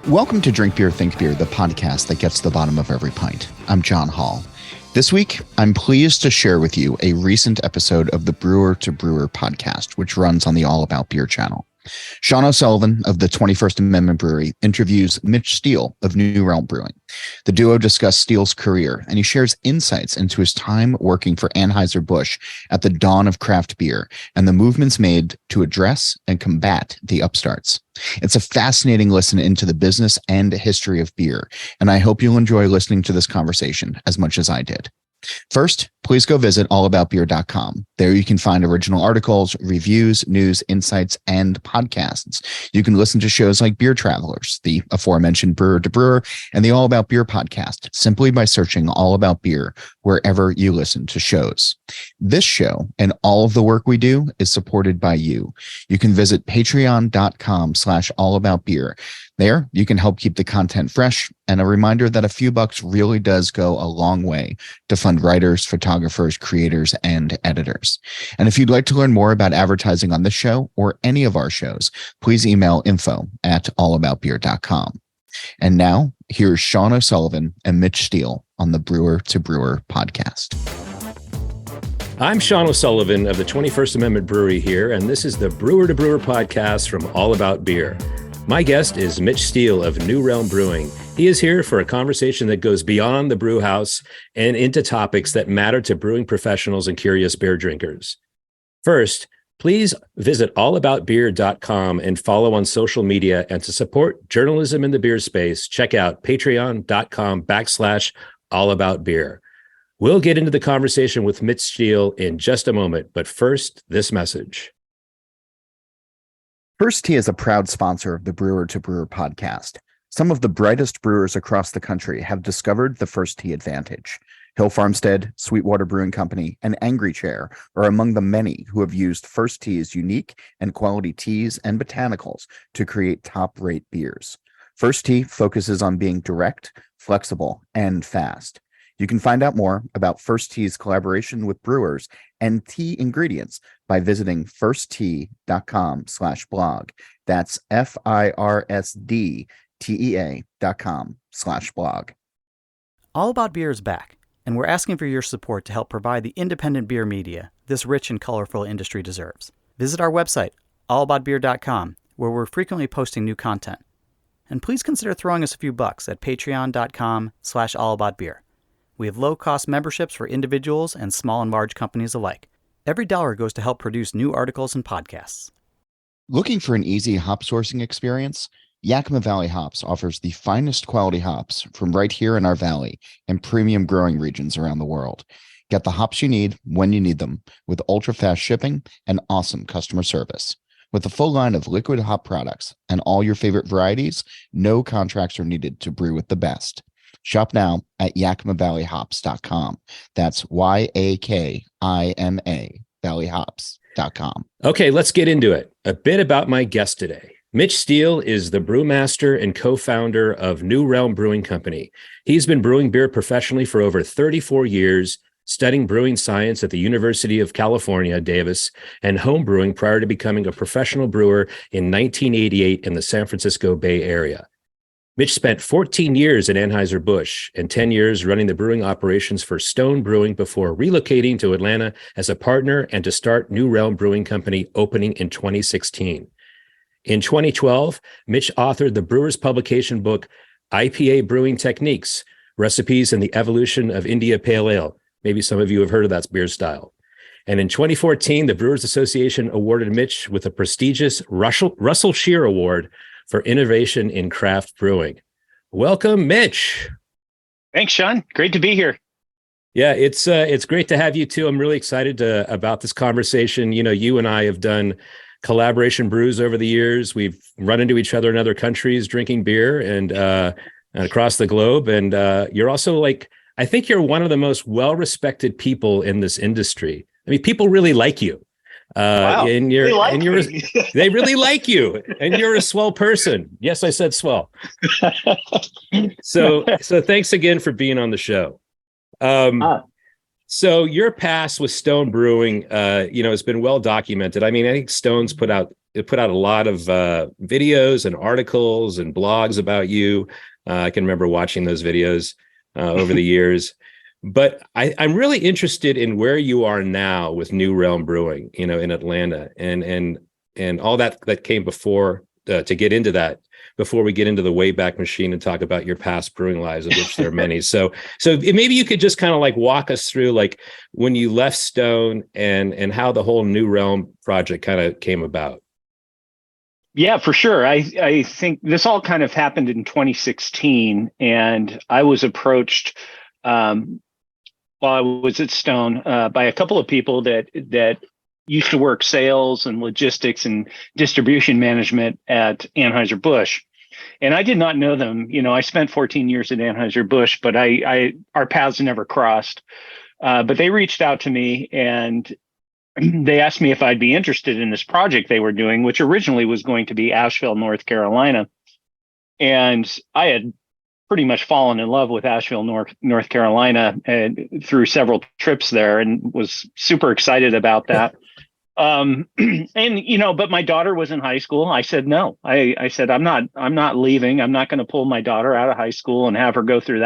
Welcome to Drink Beer, Think Beer, the podcast that gets to the bottom of every pint. I'm John Holl. This week, I'm pleased to share with you a recent episode of the Brewer Podcast, which runs on the All About Beer channel. Shaun O'Sullivan of the 21st Amendment Brewery interviews Mitch Steele of New Realm Brewing. The duo discuss Steele's career, and he shares insights into his time working for Anheuser-Busch at the dawn of craft beer and the movements made to address and combat the upstarts. It's a fascinating listen into the business and history of beer, and I hope you'll enjoy listening to this conversation as much as I did. First, please go visit allaboutbeer.com. There you can find original articles, reviews, news, insights, and podcasts. You can listen to shows like Beer Travelers, the aforementioned Brewer to Brewer, and the All About Beer podcast simply by searching All About Beer wherever you listen to shows. This show and all of the work we do is supported by you. You can visit patreon.com/allaboutbeer. There, you can help keep the content fresh, and a reminder that a few bucks really does go a long way to fund writers, photographers, creators, and editors. And if you'd like to learn more about advertising on this show or any of our shows, please email info@allaboutbeer.com. And now, here's Shaun O'Sullivan and Mitch Steele on the Brewer to Brewer podcast. I'm Shaun O'Sullivan of the 21st Amendment Brewery here, and this is the Brewer to Brewer podcast from All About Beer. My guest is Mitch Steele of New Realm Brewing. He is here for a conversation that goes beyond the brew house and into topics that matter to brewing professionals and curious beer drinkers. First, please visit allaboutbeer.com and follow on social media. And to support journalism in the beer space, check out patreon.com/allaboutbeer. We'll get into the conversation with Mitch Steele in just a moment, but first, this message. First Tee is a proud sponsor of the Brewer to Brewer podcast. Some of the brightest brewers across the country have discovered the First Tee advantage. Hill Farmstead, Sweetwater Brewing Company, and Angry Chair are among the many who have used First Tee's unique and quality teas and botanicals to create top-rate beers. First Tee focuses on being direct, flexible, and fast. You can find out more about First Tee's collaboration with brewers and tea ingredients by visiting firsttee.com/blog. That's firsdtea.com/blog. All About Beer is back, and we're asking for your support to help provide the independent beer media this rich and colorful industry deserves. Visit our website, allaboutbeer.com, where we're frequently posting new content. And please consider throwing us a few bucks at patreon.com/allaboutbeer. We have low-cost memberships for individuals and small and large companies alike. Every dollar goes to help produce new articles and podcasts. Looking for an easy hop sourcing experience? Yakima Valley Hops offers the finest quality hops from right here in our valley and premium growing regions around the world. Get the hops you need when you need them with ultra-fast shipping and awesome customer service. With a full line of liquid hop products and all your favorite varieties, no contracts are needed to brew with the best. Shop now at yakimavalleyhops.com. That's YAKIMA valleyhops.com. Okay, let's get into it. A bit about my guest today. Mitch Steele is the brewmaster and co-founder of New Realm Brewing Company. He's been brewing beer professionally for over 34 years, studying brewing science at the University of California, Davis, and home brewing prior to becoming a professional brewer in 1988 in the San Francisco Bay Area. Mitch spent 14 years at Anheuser-Busch and 10 years running the brewing operations for Stone Brewing before relocating to Atlanta as a partner and to start New Realm Brewing Company, opening in 2016. In 2012, Mitch authored the brewer's publication book, IPA Brewing Techniques, Recipes and the Evolution of India Pale Ale. Maybe some of you have heard of that beer style. And in 2014, the Brewers Association awarded Mitch with a prestigious Russell Shear Award for innovation in craft brewing. Welcome, Mitch. Thanks, Shaun. Great to be here. Yeah, it's great to have you too. I'm really excited about this conversation. You know, you and I have done collaboration brews over the years. We've run into each other in other countries drinking beer and across the globe. And you're also I think you're one of the most well-respected people in this industry. I mean, people really like you. Wow. They really like you, and you're a swell person. Yes, I said swell. So thanks again for being on the show. So your past with Stone Brewing, has been well documented. I mean, I think Stone's put out put out a lot of videos and articles and blogs about you. I can remember watching those videos over the years. But I'm really interested in where you are now with New Realm Brewing, in Atlanta, and all that came before to get into that. Before we get into the Wayback Machine and talk about your past brewing lives, of which there are many. So maybe you could just kind of like walk us through like when you left Stone and how the whole New Realm project kind of came about. Yeah, for sure. I think this all kind of happened in 2016, and I was approached while I was at Stone by a couple of people that used to work sales and logistics and distribution management at Anheuser-Busch. And I did not know them. I spent 14 years at Anheuser-Busch, but our paths never crossed. But they reached out to me and they asked me if I'd be interested in this project they were doing, which originally was going to be Asheville, North Carolina. And I had pretty much fallen in love with Asheville, North Carolina, through several trips there, and was super excited about that. But my daughter was in high school. I said, no, I said, I'm not leaving. I'm not going to pull my daughter out of high school and have her go through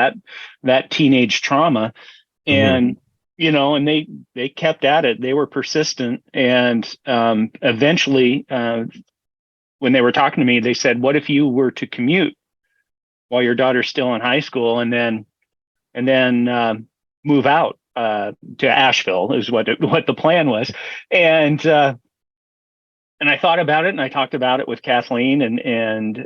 that teenage trauma. And, and they kept at it. They were persistent. And, eventually, when they were talking to me, they said, what if you were to commute while your daughter's still in high school and then move out to Asheville is what the plan was. And I thought about it, and I talked about it with Kathleen and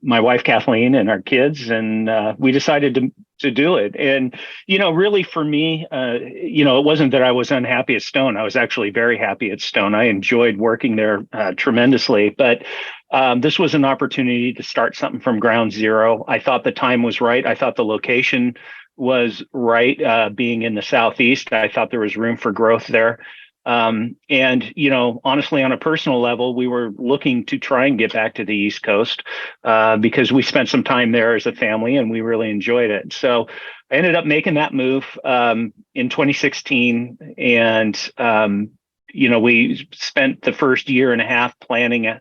my wife Kathleen and our kids, and we decided to do it. And really for me, it wasn't that I was unhappy at Stone. I was actually very happy at Stone. I enjoyed working there tremendously, but this was an opportunity to start something from ground zero. I thought the time was right. I thought the location was right. Being in the Southeast, I thought there was room for growth there. And, honestly, on a personal level, we were looking to try and get back to the East Coast because we spent some time there as a family and we really enjoyed it. So I ended up making that move in 2016. And, we spent the first year and a half planning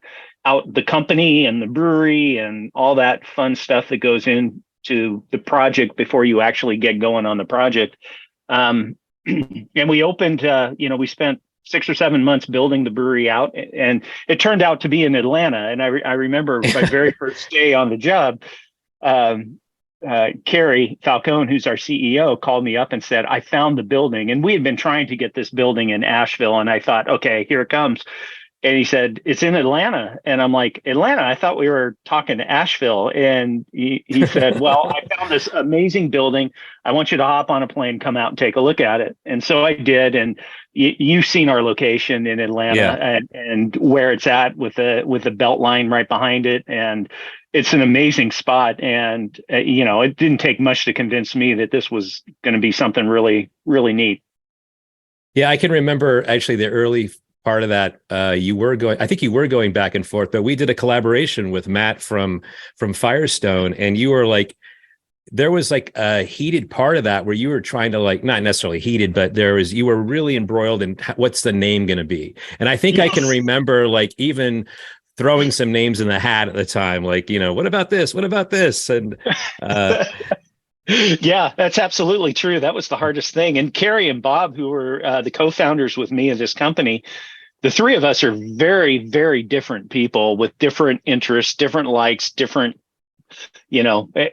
out the company and the brewery and all that fun stuff that goes into the project before you actually get going on the project. And we opened, we spent 6 or 7 months building the brewery out, and it turned out to be in Atlanta. And I remember my very first day on the job, Carrie Falcone, who's our CEO, called me up and said, I found the building. And we had been trying to get this building in Asheville. And I thought, okay, here it comes. And he said, it's in Atlanta. And I'm like, Atlanta? I thought we were talking to Asheville. And he said, well, I found this amazing building. I want you to hop on a plane, come out and take a look at it. And so I did. And you've seen our location in Atlanta and where it's at with the belt line right behind it. And it's an amazing spot. And, it didn't take much to convince me that this was going to be something really, really neat. Yeah, I can remember actually the early part of that. I think you were going back and forth, but we did a collaboration with Matt from Firestone, and you were like, there was like a heated part of that where you were trying to like, not necessarily heated, but you were really embroiled in what's the name going to be. And I think I can remember like even throwing some names in the hat at the time, like, what about this? What about this? And yeah, that's absolutely true. That was the hardest thing. And Carrie and Bob, who were the co-founders with me of this company, the three of us are very, very different people with different interests, different likes, different,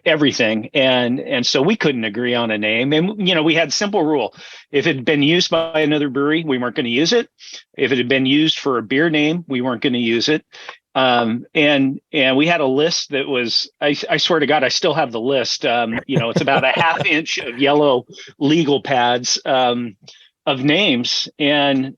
everything. And so we couldn't agree on a name. And, we had a simple rule. If it had been used by another brewery, we weren't going to use it. If it had been used for a beer name, we weren't going to use it. And we had a list that was, I swear to God, I still have the list. It's about a half inch of yellow legal pads of names. And,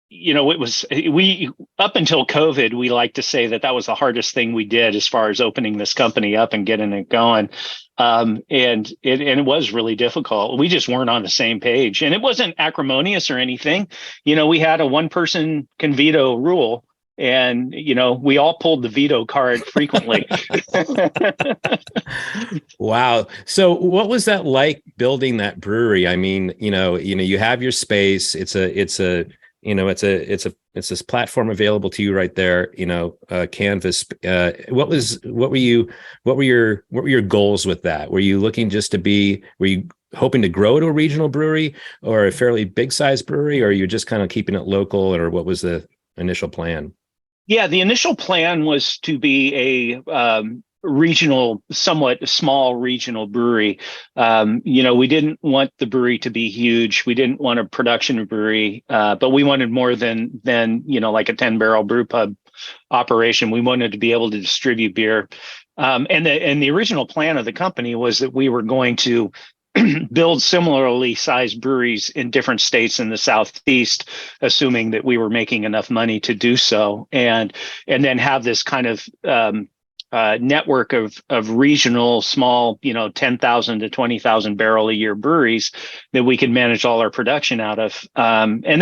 we up until COVID, we like to say that was the hardest thing we did as far as opening this company up and getting it going. And it was really difficult. We just weren't on the same page, and it wasn't acrimonious or anything. We had a one person can veto rule. And, we all pulled the veto card frequently. Wow. So what was that like building that brewery? I mean, you have your space. It's a it's this platform available to you right there, Canvas. What were your goals with that? Were you looking were you hoping to grow to a regional brewery or a fairly big size brewery, or are you just kind of keeping it local, or what was the initial plan? Yeah, the initial plan was to be a regional, somewhat small regional brewery. We didn't want the brewery to be huge. We didn't want a production brewery, but we wanted more than like a 10-barrel brew pub operation. We wanted to be able to distribute beer. And the original plan of the company was that we were going to build similarly sized breweries in different states in the Southeast, assuming that we were making enough money to do so, and then have this kind of network of regional small, 10,000 to 20,000 barrel a year breweries that we could manage all our production out of. And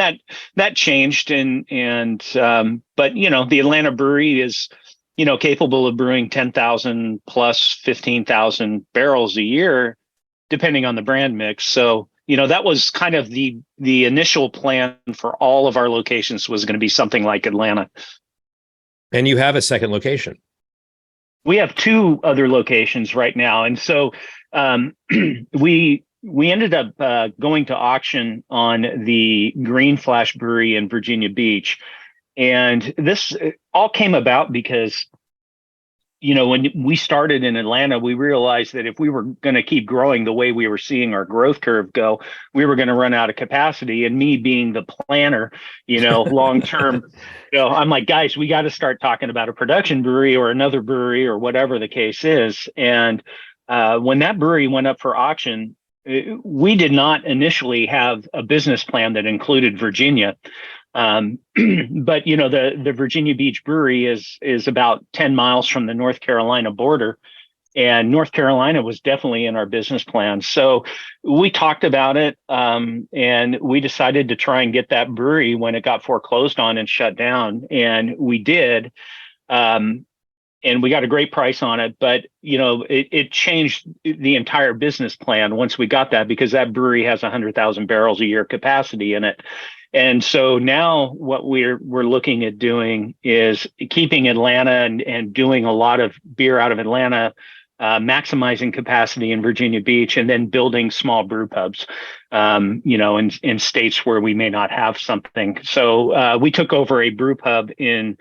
that changed. But the Atlanta brewery is, capable of brewing 10,000 plus 15,000 barrels a year, depending on the brand mix. So, that was kind of the initial plan for all of our locations, was going to be something like Atlanta. And you have a second location. We have two other locations right now. And so we ended up going to auction on the Green Flash Brewery in Virginia Beach. And this all came about because, when we started in Atlanta, we realized that if we were going to keep growing the way we were seeing our growth curve go, we were going to run out of capacity. And me being the planner, long term, I'm like, guys, we got to start talking about a production brewery or another brewery or whatever the case is. And when that brewery went up for auction, we did not initially have a business plan that included Virginia. But the Virginia Beach Brewery is about 10 miles from the North Carolina border, and North Carolina was definitely in our business plan. So we talked about it, and we decided to try and get that brewery when it got foreclosed on and shut down, and we did. And we got a great price on it, but it changed the entire business plan once we got that, because that brewery has 100,000 barrels a year capacity in it. And so now what we're looking at doing is keeping Atlanta and doing a lot of beer out of Atlanta, maximizing capacity in Virginia Beach, and then building small brew pubs, in states where we may not have something. So we took over a brew pub in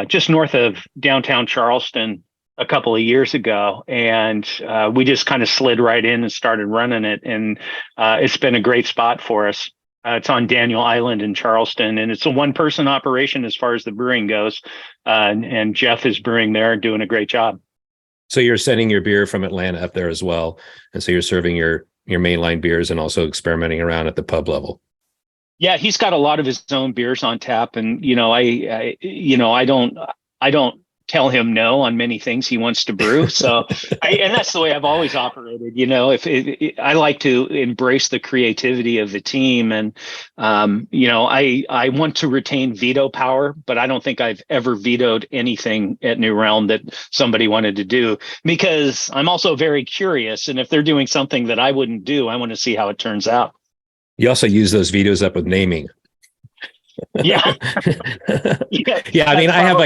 just north of downtown Charleston a couple of years ago, and we just kind of slid right in and started running it. And it's been a great spot for us. It's on Daniel Island in Charleston, and it's a one-person operation as far as the brewing goes. And Jeff is brewing there and doing a great job. So you're sending your beer from Atlanta up there as well, and so you're serving your mainline beers and also experimenting around at the pub level. Yeah, he's got a lot of his own beers on tap, and I don't tell him no on many things he wants to brew. So, and that's the way I've always operated. I like to embrace the creativity of the team, and I want to retain veto power, but I don't think I've ever vetoed anything at New Realm that somebody wanted to do, because I'm also very curious, and if they're doing something that I wouldn't do, I want to see how it turns out. You also use those vetoes up with naming. Yeah. Yeah. I mean, I have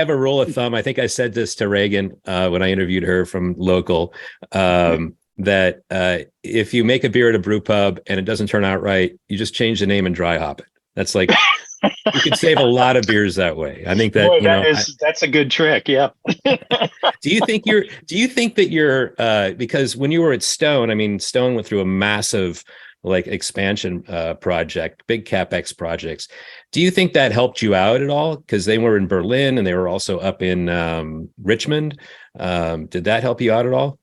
a rule of thumb. I think I said this to Reagan when I interviewed her from Local, that if you make a beer at a brew pub and it doesn't turn out right, you just change the name and dry hop it. That's like, you can save a lot of beers that way. I think that, that's a good trick. Yeah. Do you think that you're because when you were at Stone, I mean, Stone went through a massive expansion project, big CapEx projects. Do you think that helped you out at all? Because they were in Berlin and they were also up in Richmond. Did that help you out at all?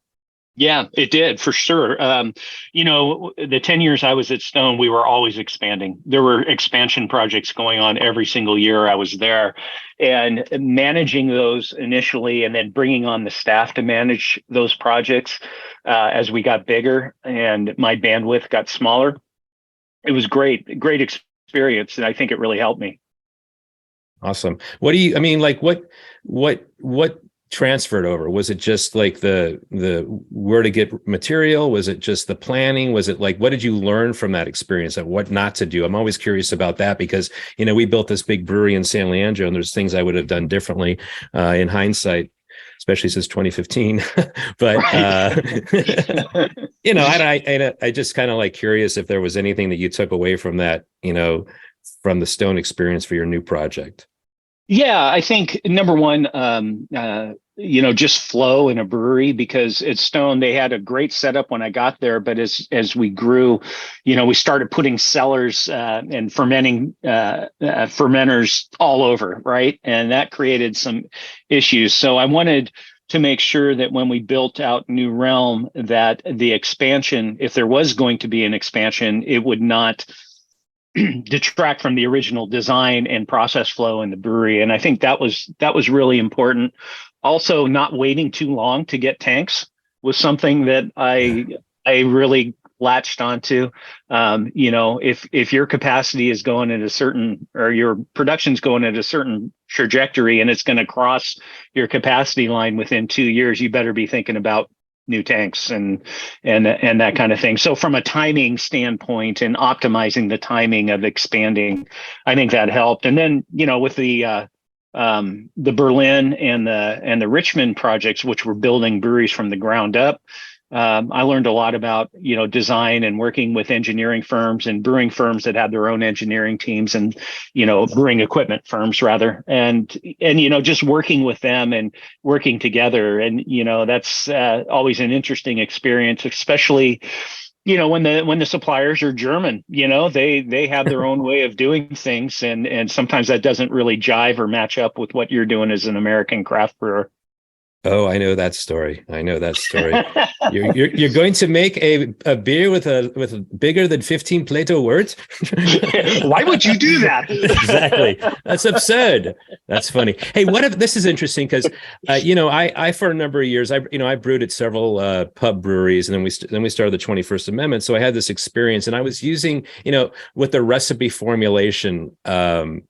Yeah, it did, for sure. The 10 years I was at Stone, we were always expanding. There were expansion projects going on every single year I was there, and managing those initially and then bringing on the staff to manage those projects as we got bigger and my bandwidth got smaller. It was great experience. And I think it really helped me. Awesome. What transferred over? Was it just like the where to get material? Was it just the planning? Was it like, what did you learn from that experience of what not to do? I'm always curious about that because, we built this big brewery in San Leandro, and there's things I would have done differently in hindsight, especially since 2015. But, I just kind of like curious if there was anything that you took away from that, from the Stone experience for your new project. Yeah, I think number one, just flow in a brewery, because at Stone, they had a great setup when I got there. But as we grew, we started putting cellars and fermenting fermenters all over, right? And that created some issues. So I wanted to make sure that when we built out New Realm, that the expansion, if there was going to be an expansion, it would not detract from the original design and process flow in the brewery. And I think that was really important. Also, not waiting too long to get tanks was something that I really latched onto. If your capacity is going at a certain, or your production's going at a certain trajectory and it's going to cross your capacity line within 2 years, you better be thinking about new tanks and that kind of thing. So from a timing standpoint and optimizing the timing of expanding, I think that helped. And then, with the Berlin and the Richmond projects, which were building breweries from the ground up, I learned a lot about, design and working with engineering firms and brewing firms that had their own engineering teams and, brewing equipment firms rather. And, just working with them and working together. And, that's always an interesting experience, especially, when the suppliers are German, they have their own way of doing things. And sometimes that doesn't really jive or match up with what you're doing as an American craft brewer. Oh, I know that story. You're going to make a beer with a bigger than 15 Plato words? Why would you do that? Exactly. That's absurd. That's funny. Hey, what if this is interesting? Because I for a number of years, I brewed at several pub breweries, and then we started the 21st Amendment. So I had this experience, and I was using, with the recipe formulation. I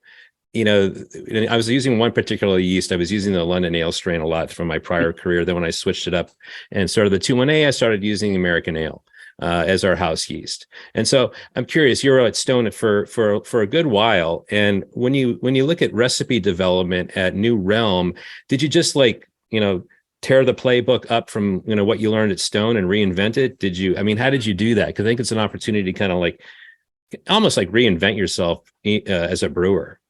was using one particular yeast. I was using the London Ale strain a lot from my prior career. Then when I switched it up and started the 2-1A, I started using American Ale as our house yeast. And so I'm curious, you were at Stone for a good while. And when you look at recipe development at New Realm, did you just tear the playbook up from what you learned at Stone and reinvent it? How did you do that? Because I think it's an opportunity to kind of almost reinvent yourself as a brewer.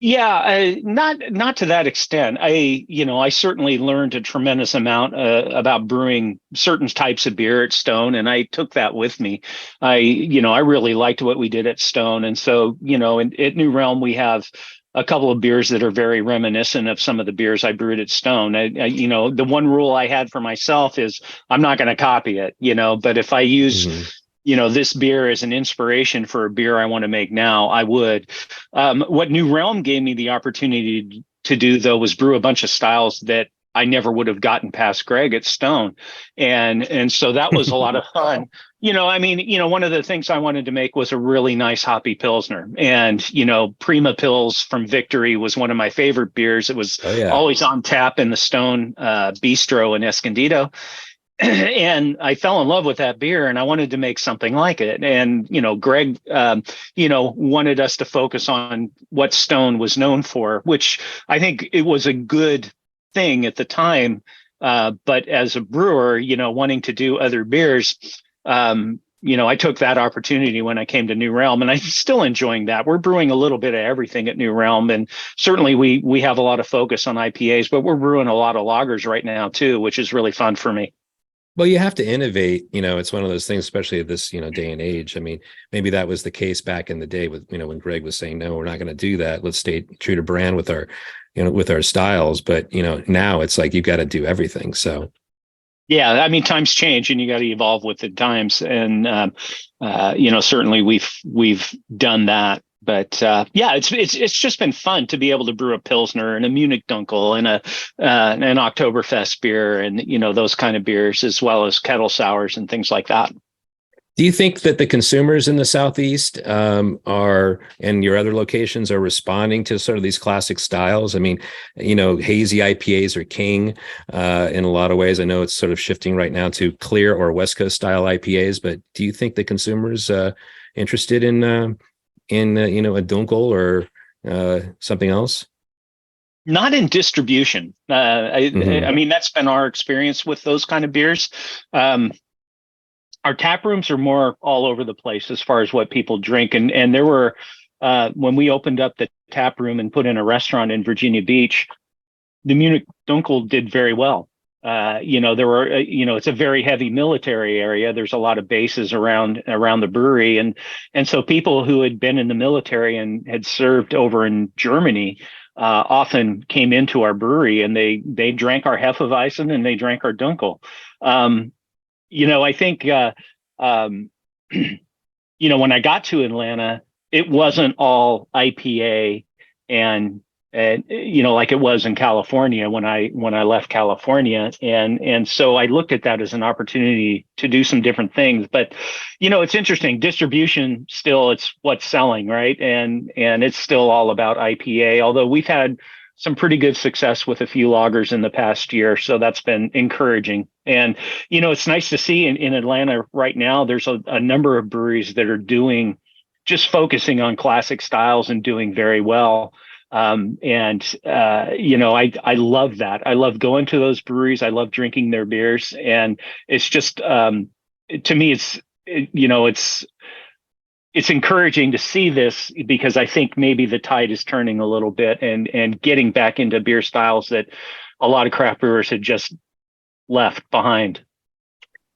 Yeah, not to that extent. I certainly learned a tremendous amount about brewing certain types of beer at Stone, and I took that with me. I really liked what we did at Stone, and so at New Realm we have a couple of beers that are very reminiscent of some of the beers I brewed at Stone. The one rule I had for myself is I'm not going to copy it, but if I use this beer is an inspiration for a beer I want to make now, I would. What New Realm gave me the opportunity to do, though, was brew a bunch of styles that I never would have gotten past Greg at Stone. And so that was a lot of fun. One of the things I wanted to make was a really nice hoppy Pilsner. And, Prima Pils from Victory was one of my favorite beers. It was always on tap in the Stone Bistro in Escondido. And I fell in love with that beer, and I wanted to make something like it. And, Greg, wanted us to focus on what Stone was known for, which I think it was a good thing at the time. But as a brewer, wanting to do other beers, I took that opportunity when I came to New Realm, and I'm still enjoying that. We're brewing a little bit of everything at New Realm, and certainly we have a lot of focus on IPAs, but we're brewing a lot of lagers right now too, which is really fun for me. Well, you have to innovate. It's one of those things, especially at this, day and age. Maybe that was the case back in the day with, when Greg was saying, no, we're not going to do that. Let's stay true to brand with our, with our styles. But, now it's like, you've got to do everything. So. Yeah. Times change and you got to evolve with the times. And, certainly we've done that. But it's just been fun to be able to brew a Pilsner and a Munich Dunkel and an Oktoberfest beer and those kind of beers, as well as kettle sours and things like that. Do you think that the consumers in the Southeast are, and your other locations, are responding to sort of these classic styles? I mean, hazy IPAs are king in a lot of ways. I know it's sort of shifting right now to clear or West Coast style IPAs, but do you think the consumers interested in a Dunkel or something else? Not in distribution. I mean, that's been our experience with those kind of beers. Our tap rooms are more all over the place as far as what people drink. And there were, when we opened up the tap room and put in a restaurant in Virginia Beach, the Munich Dunkel did very well. There were, it's a very heavy military area. There's a lot of bases around the brewery. And so people who had been in the military and had served over in Germany often came into our brewery, and they drank our Hefeweizen and they drank our Dunkel. I think, when I got to Atlanta, it wasn't all IPA and like it was in California when I left California. And so I looked at that as an opportunity to do some different things. But, it's interesting. Distribution still, it's what's selling, right? And it's still all about IPA, although we've had some pretty good success with a few lagers in the past year. So that's been encouraging. And, it's nice to see in Atlanta right now, there's a number of breweries that are just focusing on classic styles and doing very well. I love that. I love going to those breweries. I love drinking their beers. And it's just, to me, it's encouraging to see this, because I think maybe the tide is turning a little bit and getting back into beer styles that a lot of craft brewers had just left behind.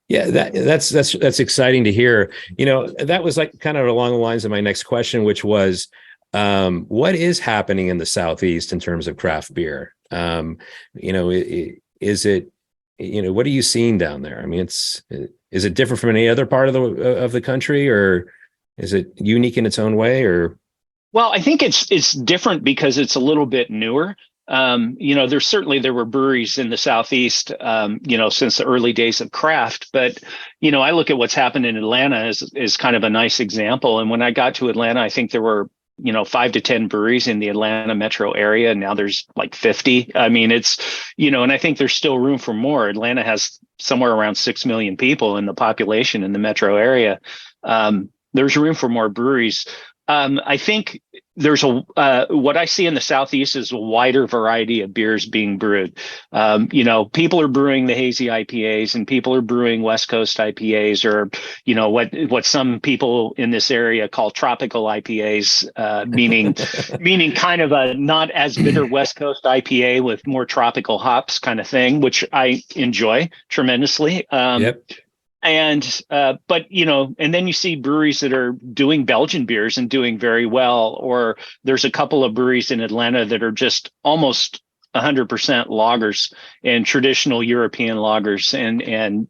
Yeah, that's exciting to hear. That was like kind of along the lines of my next question, which was, what is happening in the Southeast in terms of craft beer? Is it, what are you seeing down there? I mean, is it different from any other part of the country, or is it unique in its own way? Or, well, I think it's different because it's a little bit newer. There were breweries in the Southeast, since the early days of craft. But, I look at what's happened in Atlanta as kind of a nice example. And when I got to Atlanta, I think there were 5 to 10 breweries in the Atlanta metro area. And now there's like 50. I mean, it's, and I think there's still room for more. Atlanta has somewhere around 6 million people in the population in the metro area. There's room for more breweries. I think there's what I see in the Southeast is a wider variety of beers being brewed. People are brewing the hazy IPAs, and people are brewing West Coast IPAs, or, what some people in this area call tropical IPAs, meaning kind of a not as bitter West Coast IPA with more tropical hops kind of thing, which I enjoy tremendously. Yep. And and then you see breweries that are doing Belgian beers and doing very well, or there's a couple of breweries in Atlanta that are just almost 100% lagers and traditional European lagers, and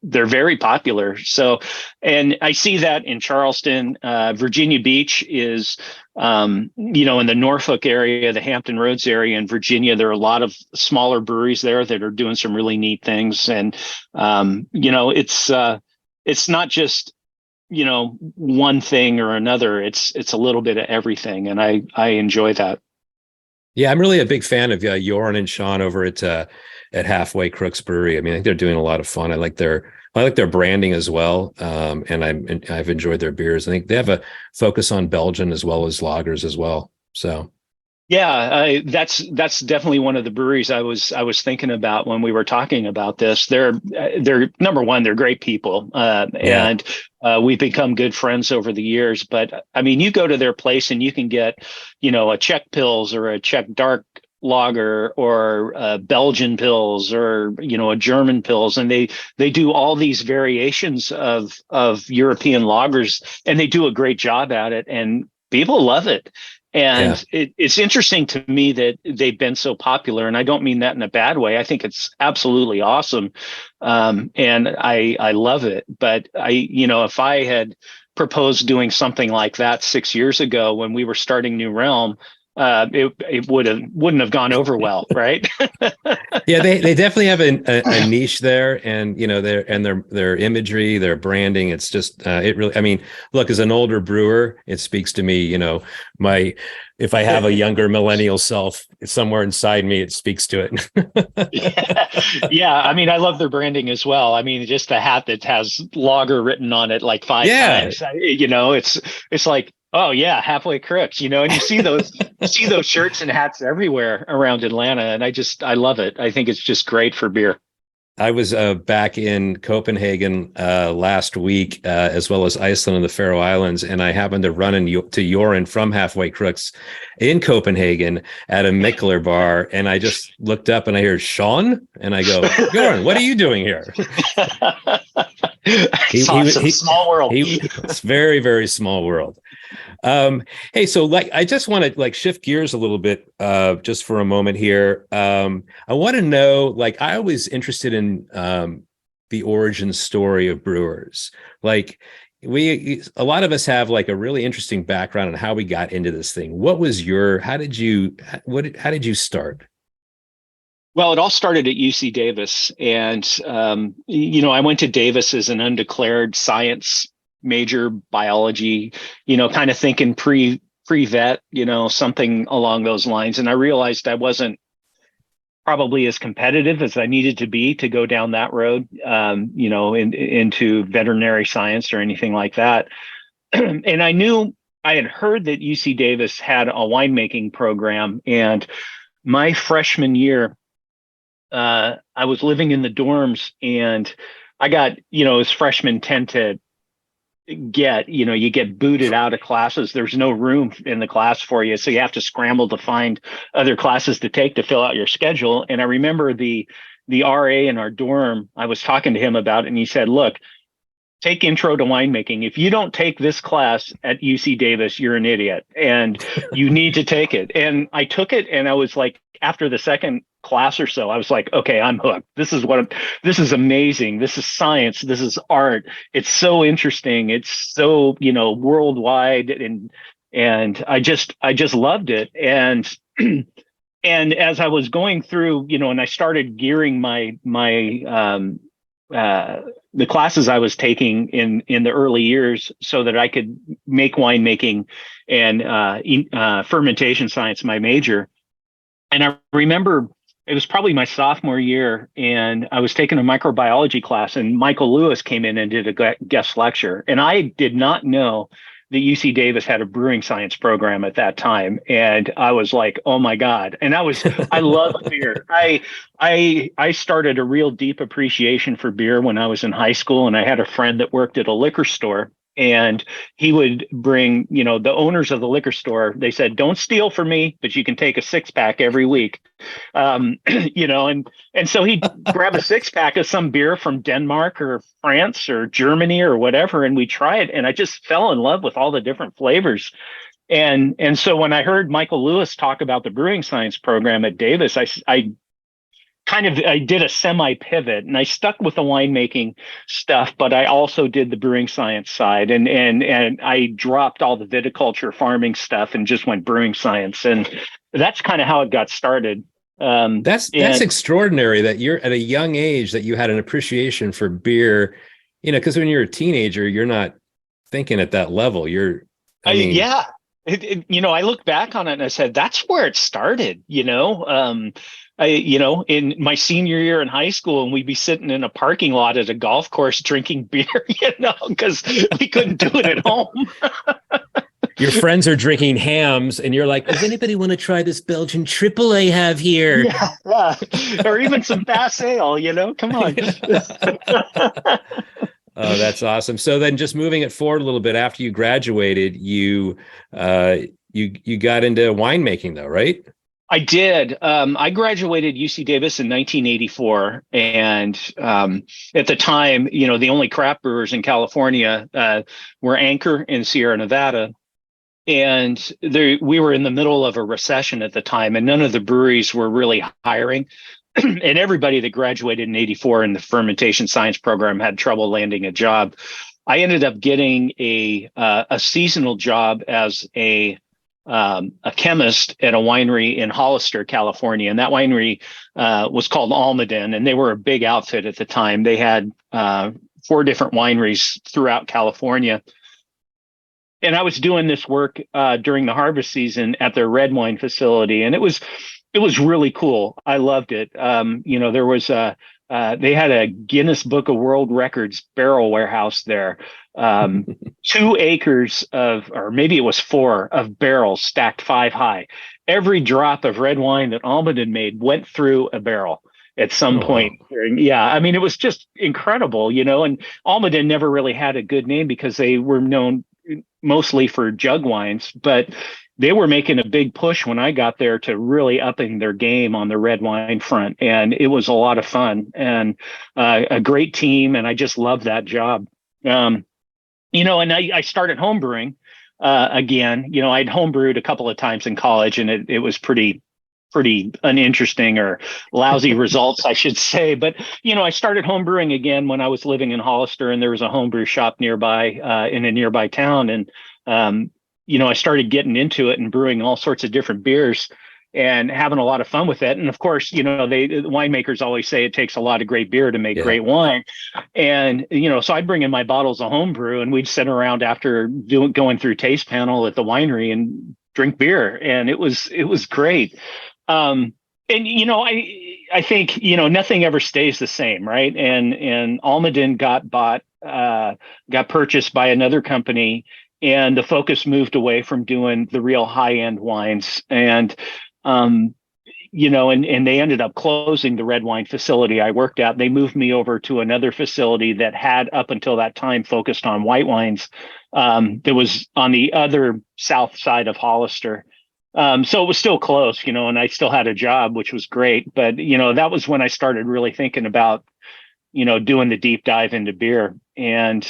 they're very popular. So, and I see that in Charleston. Virginia Beach is, in the Norfolk area, the Hampton Roads area in Virginia, there are a lot of smaller breweries there that are doing some really neat things. And, it's not just, one thing or another. It's a little bit of everything. And I enjoy that. Yeah, I'm really a big fan of Joran and Shaun over at Halfway Crooks Brewery. I mean, I think they're doing a lot of fun. I like their branding as well, and I've enjoyed their beers. I think they have a focus on Belgian as well as lagers as well. So, yeah, that's definitely one of the breweries I was thinking about when we were talking about this. They're number one, they're great people, and we've become good friends over the years. But I mean, you go to their place and you can get, a Czech Pils or a Czech dark lager or Belgian Pils or, a German Pils. And they do all these variations of European lagers, and they do a great job at it, and people love it. And it's interesting to me that they've been so popular, and I don't mean that in a bad way. I think it's absolutely awesome. And I love it. But if I had proposed doing something like that 6 years ago when we were starting New Realm, it wouldn't have gone over well, right? Yeah, they definitely have a niche there, and their imagery, their branding. It's just it really. I mean, look, as an older brewer, it speaks to me. If I have a younger millennial self somewhere inside me, it speaks to it. Yeah. I mean, I love their branding as well. I mean, just the hat that has lager written on it like 5 times. It's like, oh yeah, halfway crooks, and you see those shirts and hats everywhere around Atlanta, and I love it. I think it's just great for beer. I was back in Copenhagen last week, as well as Iceland and the Faroe Islands, and I happened to run to Joran from Halfway Crooks in Copenhagen at a Mikkeller bar, and I just looked up and I heard Shaun, and I go, Joran, what are you doing here? Small world. It's very, very small world. Hey, so I just want to shift gears a little bit, just for a moment here. I want to know, I was interested in, the origin story of brewers. A lot of us have a really interesting background on how we got into this thing. How did you start? Well, it all started at UC Davis, and I went to Davis as an undeclared science major, biology, kind of thinking pre-vet, something along those lines. And I realized I wasn't probably as competitive as I needed to be to go down that road, into veterinary science or anything like that. And I had heard that UC Davis had a winemaking program, and my freshman year, I was living in the dorms, and I got, as freshmen tend to get, you get booted out of classes. There's no room in the class for you, so you have to scramble to find other classes to take to fill out your schedule. And I remember the RA in our dorm, I was talking to him about it, and he said, look, take intro to winemaking. If you don't take this class at UC Davis, you're an idiot, and you need to take it. And I took it, and I was like, after the second class or so, I was like, okay, I'm hooked. This is amazing. This is science. This is art. It's so interesting. It's so, worldwide. And I just loved it. And, and as I was going through, and I started gearing the classes I was taking in the early years so that I could make winemaking and fermentation science my major. And I remember it was probably my sophomore year, and I was taking a microbiology class, and Michael Lewis came in and did a guest lecture. And I did not know that UC Davis had a brewing science program at that time. And I was like, oh my God. And I love beer. I started a real deep appreciation for beer when I was in high school, and I had a friend that worked at a liquor store. And he would bring, the owners of the liquor store, they said, don't steal from me, but you can take a 6-pack every week. And so he'd grab a 6-pack of some beer from Denmark or France or Germany or whatever, and we try it. And I just fell in love with all the different flavors. And so when I heard Michael Lewis talk about the brewing science program at Davis, I did a semi pivot, and I stuck with the winemaking stuff, but I also did the brewing science side, and I dropped all the viticulture farming stuff and just went brewing science. And that's kind of how it got started. That's extraordinary that you're at a young age that you had an appreciation for beer, because when you're a teenager, you're not thinking at that level. I look back on it and I said, that's where it started, in my senior year in high school, and we'd be sitting in a parking lot at a golf course drinking beer, because we couldn't do it at home. Your friends are drinking hams, and you're like, does anybody want to try this Belgian triple I have here? Yeah. Or even some Bass Ale, come on. Oh, that's awesome. So then just moving it forward a little bit, after you graduated, you got into winemaking though, right? I did. I graduated UC Davis in 1984. And at the time, the only craft brewers in California were Anchor and Sierra Nevada. And we were in the middle of a recession at the time, and none of the breweries were really hiring. And everybody that graduated in 84 in the fermentation science program had trouble landing a job. I ended up getting a seasonal job as a a chemist at a winery in Hollister, California, and that winery was called Almaden, and they were a big outfit at the time. They had 4 different wineries throughout California. And I was doing this work during the harvest season at their red wine facility, and it was really cool. I loved it. There was they had a Guinness Book of World Records barrel warehouse there. 2 acres or maybe it was 4 of barrels stacked 5 high. Every drop of red wine that Almaden made went through a barrel at some point. Yeah, I mean, it was just incredible, and Almaden never really had a good name because they were known mostly for jug wines, but they were making a big push when I got there to really upping their game on the red wine front. And it was a lot of fun and a great team. And I just loved that job. And I started homebrewing again. I'd homebrewed a couple of times in college, and it was pretty uninteresting or lousy results, I should say. But, I started homebrewing again when I was living in Hollister, and there was a homebrew shop nearby in a nearby town. And, I started getting into it and brewing all sorts of different beers and having a lot of fun with it. And of course, the winemakers always say it takes a lot of great beer to make great wine. And, so I'd bring in my bottles of homebrew, and we'd sit around after going through taste panel at the winery and drink beer. And it was great. I think, nothing ever stays the same. Right. And Almaden got purchased by another company, and the focus moved away from doing the real high end wines. And, and they ended up closing the red wine facility I worked at. They moved me over to another facility that had up until that time focused on white wines. That was on the other south side of Hollister. So it was still close, and I still had a job, which was great. But, that was when I started really thinking about, doing the deep dive into beer. And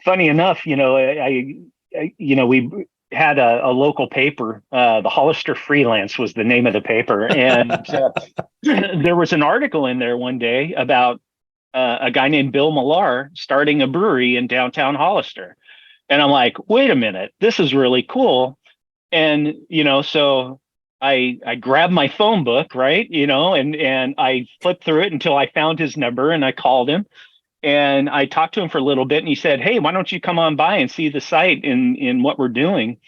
funny enough, we had a local paper, the Hollister Freelance was the name of the paper. And there was an article in there one day about a guy named Bill Millar starting a brewery in downtown Hollister. And I'm like, wait a minute, this is really cool. And, so I grabbed my phone book, right, and I flipped through it until I found his number, and I called him. And I talked to him for a little bit, and he said, hey, why don't you come on by and see the site in what we're doing?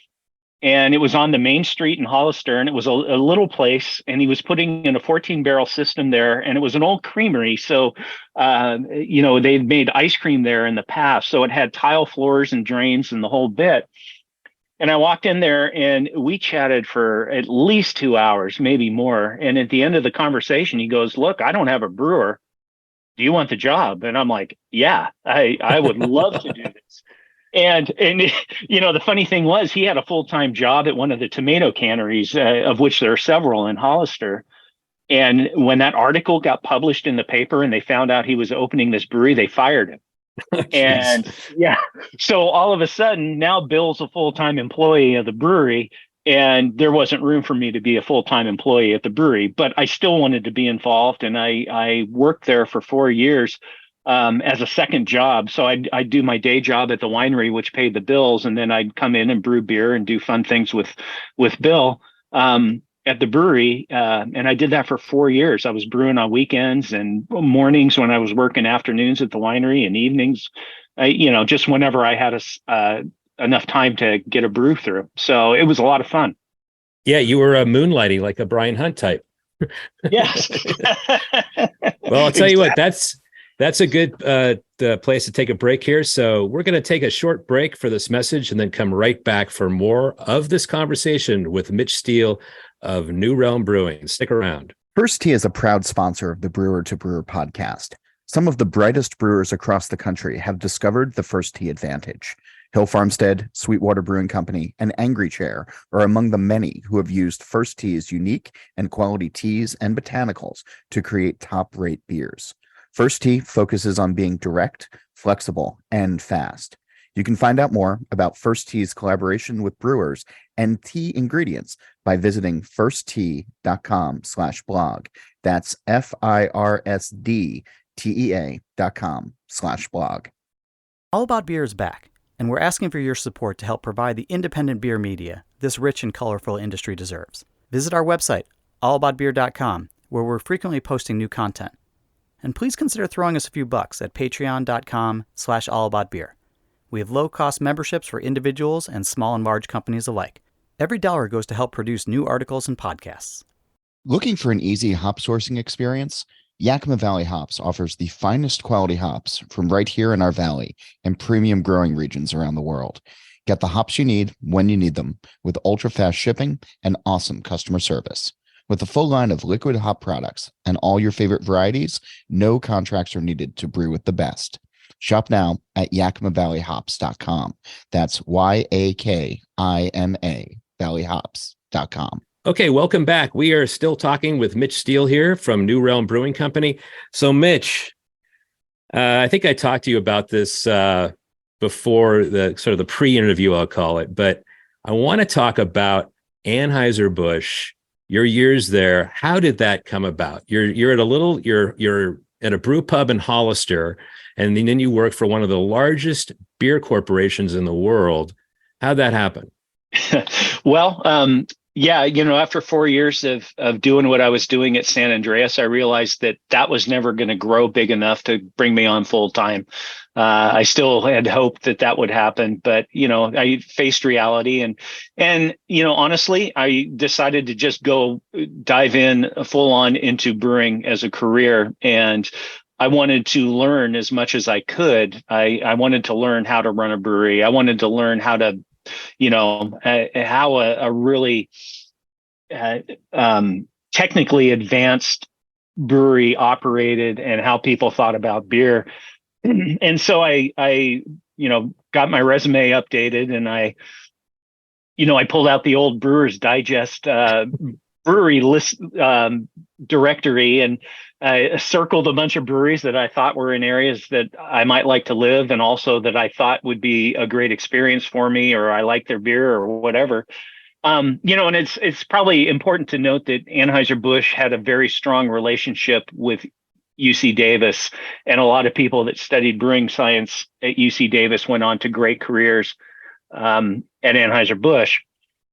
And it was on the main street in Hollister, and it was a little place, and he was putting in a 14-barrel system there, and it was an old creamery. So, they'd made ice cream there in the past. So it had tile floors and drains and the whole bit. And I walked in there, and we chatted for at least 2 hours, maybe more. And at the end of the conversation, he goes, look, I don't have a brewer. Do you want the job? And I'm like, yeah, I would love to do this. And the funny thing was, he had a full-time job at one of the tomato canneries, of which there are several in Hollister. And when that article got published in the paper and they found out he was opening this brewery, they fired him. And so all of a sudden now Bill's a full-time employee of the brewery, and there wasn't room for me to be a full-time employee at the brewery, but I still wanted to be involved. And I worked there for 4 years as a second job. So I'd do my day job at the winery, which paid the bills. And then I'd come in and brew beer and do fun things with Bill at the brewery. And I did that for 4 years. I was brewing on weekends and mornings when I was working afternoons at the winery, and evenings, just whenever I had enough time to get a brew through. So it was a lot of fun. Yeah, you were moonlighting like a Brian Hunt type. Yes. Well, I'll tell you what, that's a good place to take a break here. So we're going to take a short break for this message and then come right back for more of this conversation with Mitch Steele of New Realm Brewing. Stick around. First Tee is a proud sponsor of the Brewer to Brewer podcast. Some of the brightest brewers across the country have discovered the First Tee advantage. Hill Farmstead, Sweetwater Brewing Company, and Angry Chair are among the many who have used First Tee's unique and quality teas and botanicals to create top-rate beers. First Tee focuses on being direct, flexible, and fast. You can find out more about First Tee's collaboration with brewers and tea ingredients by visiting firstte.com/blog. That's FIRSDTEA.com/blog. All About Beer is back, and we're asking for your support to help provide the independent beer media this rich and colorful industry deserves. Visit our website, allaboutbeer.com, where we're frequently posting new content. And please consider throwing us a few bucks at patreon.com/allaboutbeer. We have low-cost memberships for individuals and small and large companies alike. Every dollar goes to help produce new articles and podcasts. Looking for an easy hop sourcing experience? Yakima Valley Hops offers the finest quality hops from right here in our valley and premium growing regions around the world. Get the hops you need when you need them with ultra-fast shipping and awesome customer service. With a full line of liquid hop products and all your favorite varieties, no contracts are needed to brew with the best. Shop now at yakimavalleyhops.com. That's YAKIMA valleyhops.com. Okay, welcome back. We are still talking with Mitch Steele here from New Realm Brewing Company. So, Mitch, I think I talked to you about this before the sort of the pre-interview, I'll call it, but I want to talk about Anheuser-Busch, your years there. How did that come about? You're at a brew pub in Hollister, and then you work for one of the largest beer corporations in the world. How'd that happen? Well, yeah, after 4 years of doing what I was doing at San Andreas, I realized that was never going to grow big enough to bring me on full time. I still had hoped that would happen, but I faced reality, and honestly, I decided to just go dive in full on into brewing as a career, and I wanted to learn as much as I could. I wanted to learn how to run a brewery. I wanted to learn how to how a really technically advanced brewery operated and how people thought about beer. And so I got my resume updated, and I pulled out the old Brewer's Digest brewery list directory, and I circled a bunch of breweries that I thought were in areas that I might like to live, and also that I thought would be a great experience for me, or I like their beer or whatever. And it's probably important to note that Anheuser-Busch had a very strong relationship with UC Davis, and a lot of people that studied brewing science at UC Davis went on to great careers at Anheuser-Busch.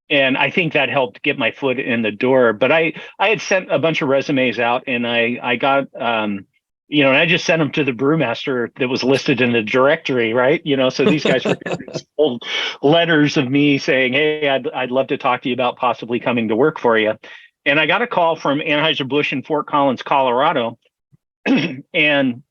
And I think that helped get my foot in the door. But I had sent a bunch of resumes out, and I got, and I just sent them to the brewmaster that was listed in the directory, right? So these guys were old letters of me saying, hey, I'd love to talk to you about possibly coming to work for you. And I got a call from Anheuser-Busch in Fort Collins, Colorado. And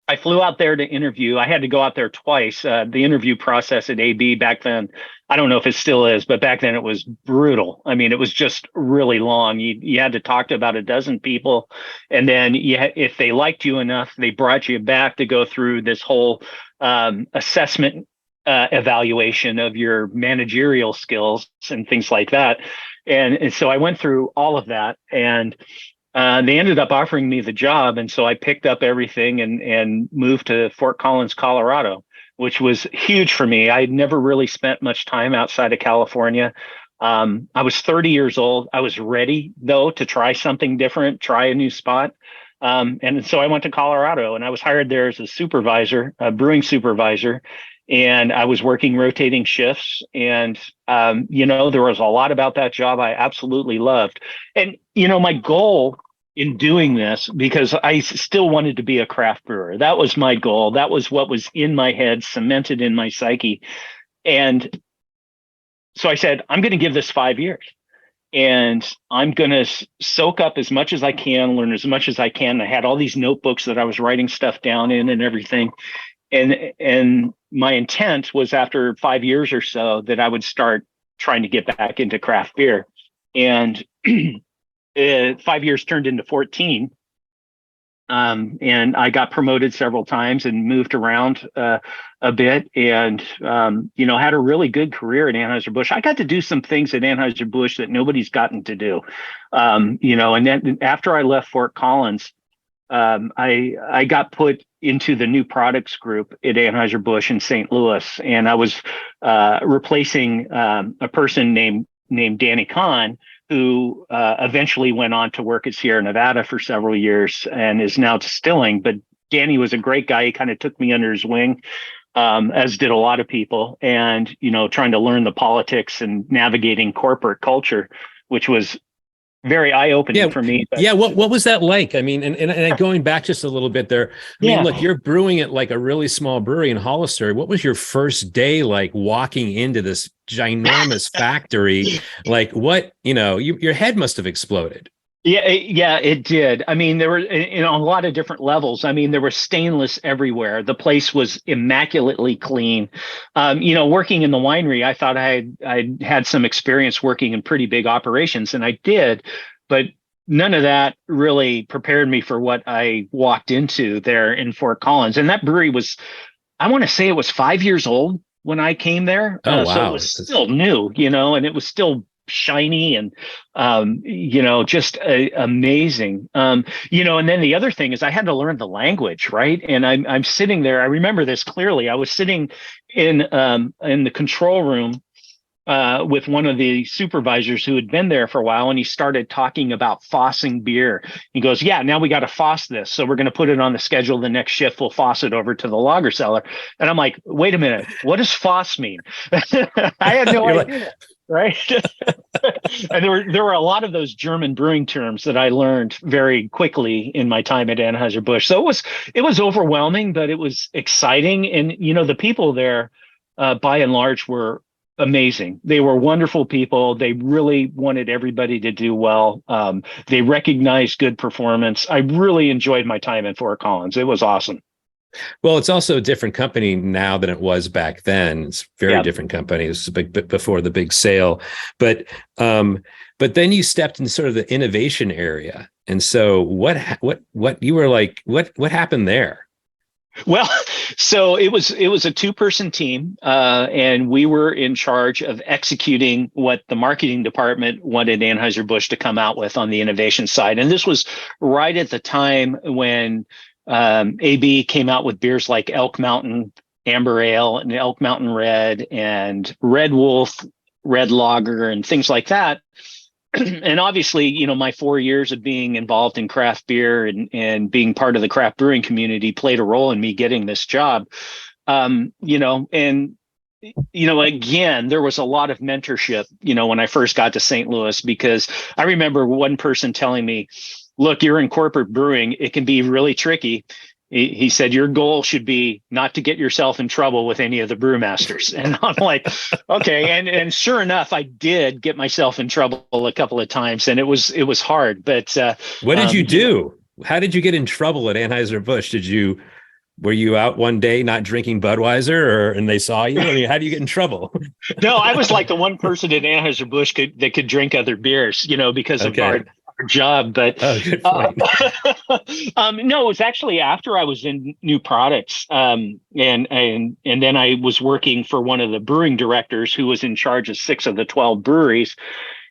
I flew out there to interview. I had to go out there twice. The interview process at AB back then, I don't know if it still is, but back then it was brutal. I mean, it was just really long. You had to talk to about a dozen people. And then if they liked you enough, they brought you back to go through this whole assessment evaluation of your managerial skills and things like that. And so I went through all of that, and they ended up offering me the job. And so I picked up everything and moved to Fort Collins, Colorado, which was huge for me. I had never really spent much time outside of California. I was 30 years old. I was ready, though, to try something different, try a new spot. And so I went to Colorado, and I was hired there as a supervisor, a brewing supervisor. And I was working rotating shifts. And, there was a lot about that job I absolutely loved. And, my goal in doing this, because I still wanted to be a craft brewer, that was my goal. That was what was in my head, cemented in my psyche. And so I said, I'm going to give this 5 years, and I'm going to soak up as much as I can, learn as much as I can. I had all these notebooks that I was writing stuff down in and everything. And my intent was, after 5 years or so, that I would start trying to get back into craft beer. And 5 years turned into 14. And I got promoted several times and moved around a bit, and had a really good career at Anheuser-Busch. I got to do some things at Anheuser-Busch that nobody's gotten to do. And then after I left Fort Collins, I got put into the new products group at Anheuser-Busch in St. Louis, and I was replacing a person named Danny Kahn, who eventually went on to work at Sierra Nevada for several years and is now distilling. But Danny was a great guy. He kind of took me under his wing. as did a lot of people, and trying to learn the politics and navigating corporate culture, which was very eye-opening for me. But, what was that like? I mean, and going back just a little bit there, I mean, look, you're brewing at like a really small brewery in Hollister. What was your first day like walking into this ginormous factory? Like what, your head must have exploded. Yeah, it did. I mean, there were on a lot of different levels. I mean, there was stainless everywhere. The place was immaculately clean. Working in the winery, I thought I had some experience working in pretty big operations, and I did, but none of that really prepared me for what I walked into there in Fort Collins. And that brewery was, I want to say it was 5 years old when I came there. Oh, wow. So it was still new, and it was still shiny and just amazing. And then the other thing is I had to learn the language, right? And I'm sitting there, I remember this clearly. I was sitting in the control room with one of the supervisors who had been there for a while, and he started talking about fossing beer. He goes, yeah, now we got to foss this, so we're going to put it on the schedule. The next shift we'll foss it over to the lager cellar. And I'm like, wait a minute, what does foss mean? I had no idea. Right. And there were a lot of those German brewing terms that I learned very quickly in my time at Anheuser-Busch. So it was overwhelming, but it was exciting. And, the people there, by and large, were amazing. They were wonderful people. They really wanted everybody to do well. They recognized good performance. I really enjoyed my time in Fort Collins. It was awesome. Well, it's also a different company now than it was back then. It's a very different company. It was a bit before the big sale, but then you stepped into sort of the innovation area. And so what you were like, what happened there? Well, so it was a two-person team, and we were in charge of executing what the marketing department wanted Anheuser-Busch to come out with on the innovation side. And this was right at the time when AB came out with beers like Elk Mountain Amber Ale and Elk Mountain Red and Red Wolf Red Lager and things like that. And obviously, my 4 years of being involved in craft beer and being part of the craft brewing community played a role in me getting this job. Again, there was a lot of mentorship, when I first got to St. Louis, because I remember one person telling me, look, you're in corporate brewing. It can be really tricky. He said, your goal should be not to get yourself in trouble with any of the brewmasters. And I'm like, okay. And sure enough, I did get myself in trouble a couple of times, and it was hard. But what did you do? How did you get in trouble at Anheuser-Busch? Were you out one day not drinking Budweiser, and they saw you? I mean, how do you get in trouble? No, I was like the one person at Anheuser-Busch that could drink other beers, because of our job. But good point. No, it was actually after I was in new products, and then I was working for one of the brewing directors who was in charge of 6 of the 12 breweries.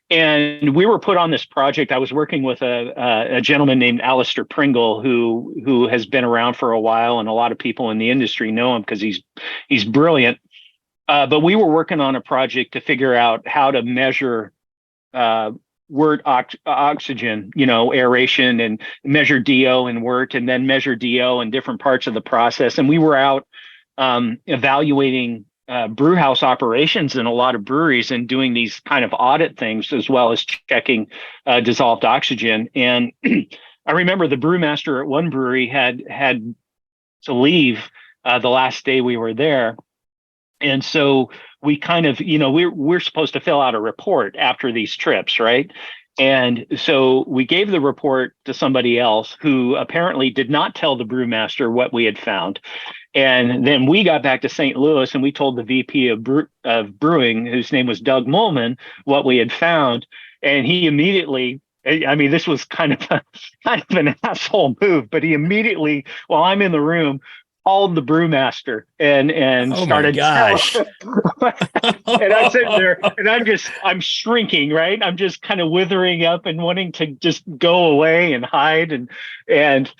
And we were put on this project. I was working with a gentleman named Alistair Pringle, who has been around for a while, and a lot of people in the industry know him because he's brilliant. But we were working on a project to figure out how to measure wort oxygen, aeration, and measure DO and wort, and then measure DO in different parts of the process. And we were out evaluating brew house operations in a lot of breweries and doing these kind of audit things, as well as checking dissolved oxygen. And I remember the brewmaster at one brewery had to leave the last day we were there. And so we kind of, we're supposed to fill out a report after these trips, right? And so we gave the report to somebody else who apparently did not tell the brewmaster what we had found. And then we got back to St. Louis and we told the VP of Brewing, whose name was Doug Molman, what we had found. And he immediately, this was kind of an asshole move, but he immediately, while I'm in the room, called the brewmaster and started. My gosh. And I'm sitting there and I'm shrinking, right? I'm just kind of withering up and wanting to just go away and hide. And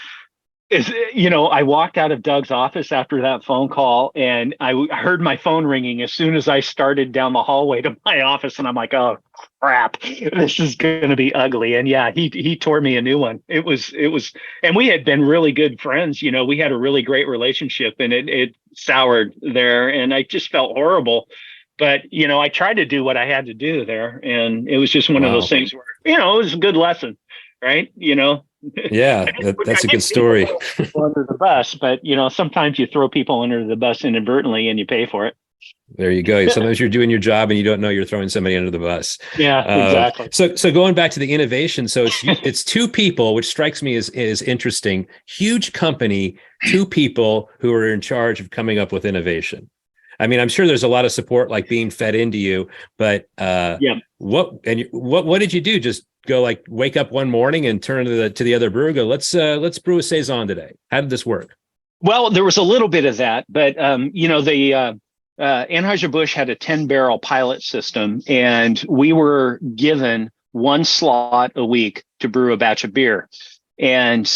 I walked out of Doug's office after that phone call, and I heard my phone ringing as soon as I started down the hallway to my office, and I'm like, oh crap, this is going to be ugly. And yeah, he tore me a new one. It was, and we had been really good friends. We had a really great relationship, and it soured there, and I just felt horrible. But I tried to do what I had to do there, and it was just one of those things where it was a good lesson, right? Yeah, that's a good story. Under the bus, but sometimes you throw people under the bus inadvertently, and you pay for it. There you go. Sometimes you're doing your job and you don't know you're throwing somebody under the bus. Yeah, exactly. So going back to the innovation, so it's two people, which strikes me as interesting. Huge company, two people who are in charge of coming up with innovation. I mean, I'm sure there's a lot of support like being fed into you, but what did you do? Just go like wake up one morning and turn to the other brewer and go, let's brew a saison today. How did this work? Well, there was a little bit of that, but the Anheuser-Busch had a 10-barrel pilot system, and we were given one slot a week to brew a batch of beer. And,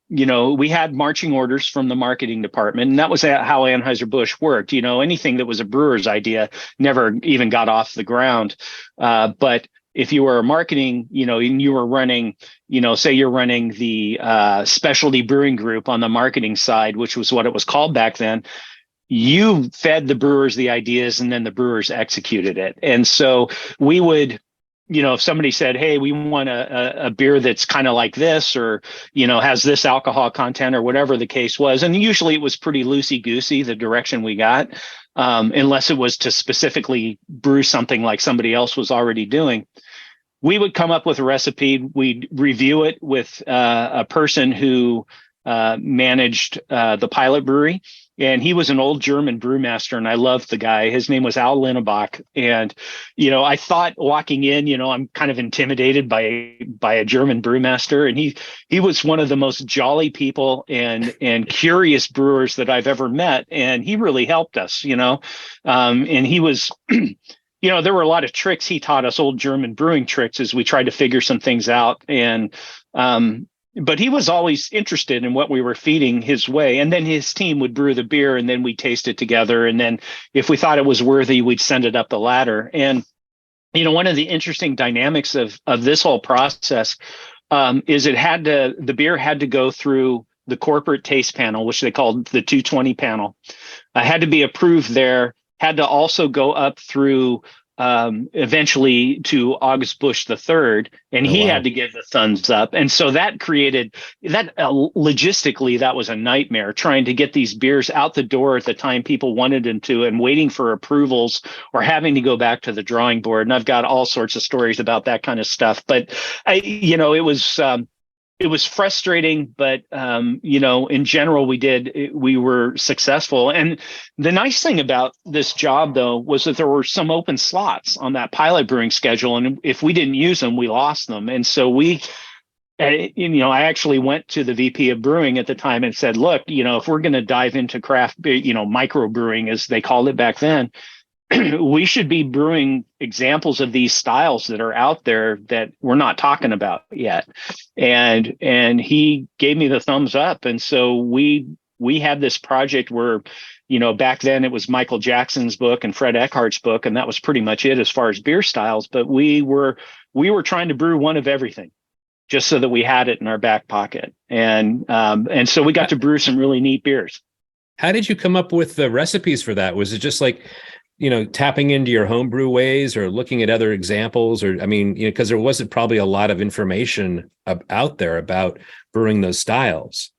we had marching orders from the marketing department, and that was how Anheuser-Busch worked. Anything that was a brewer's idea never even got off the ground. But if you were marketing, and you were running, say you're running the specialty brewing group on the marketing side, which was what it was called back then, you fed the brewers the ideas and then the brewers executed it. And so we would, if somebody said, hey, we want a beer that's kind of like this, or, has this alcohol content, or whatever the case was. And usually it was pretty loosey-goosey, the direction we got, unless it was to specifically brew something like somebody else was already doing. We would come up with a recipe. We'd review it with a person who managed the pilot brewery. And he was an old German brewmaster, and I loved the guy. His name was Al Linnebach. And, I thought walking in, I'm kind of intimidated by a German brewmaster. And he was one of the most jolly people and curious brewers that I've ever met. And he really helped us, and he was, there were a lot of tricks he taught us, old German brewing tricks, as we tried to figure some things out. And, but he was always interested in what we were feeding his way. And then his team would brew the beer, and then we'd taste it together. And then if we thought it was worthy, we'd send it up the ladder. And, one of the interesting dynamics of this whole process is the beer had to go through the corporate taste panel, which they called the 220 panel. Had to be approved there, had to also go up through eventually to Anheuser-Busch III, and he had to give the thumbs up. And so that created that logistically, that was a nightmare, trying to get these beers out the door at the time people wanted them to, and waiting for approvals or having to go back to the drawing board. And I've got all sorts of stories about that kind of stuff. But it was frustrating, but in general, we were successful. And the nice thing about this job, though, was that there were some open slots on that pilot brewing schedule, and if we didn't use them, we lost them. And so I actually went to the VP of brewing at the time and said, look, if we're going to dive into craft beer, micro brewing, as they called it back then, we should be brewing examples of these styles that are out there that we're not talking about yet. And he gave me the thumbs up. And so we had this project where, back then it was Michael Jackson's book and Fred Eckhart's book, and that was pretty much it as far as beer styles. But we were trying to brew one of everything, just so that we had it in our back pocket. And so we got to brew some really neat beers. How did you come up with the recipes for that? Was it just like, tapping into your homebrew ways, or looking at other examples, or, because there wasn't probably a lot of information out there about brewing those styles.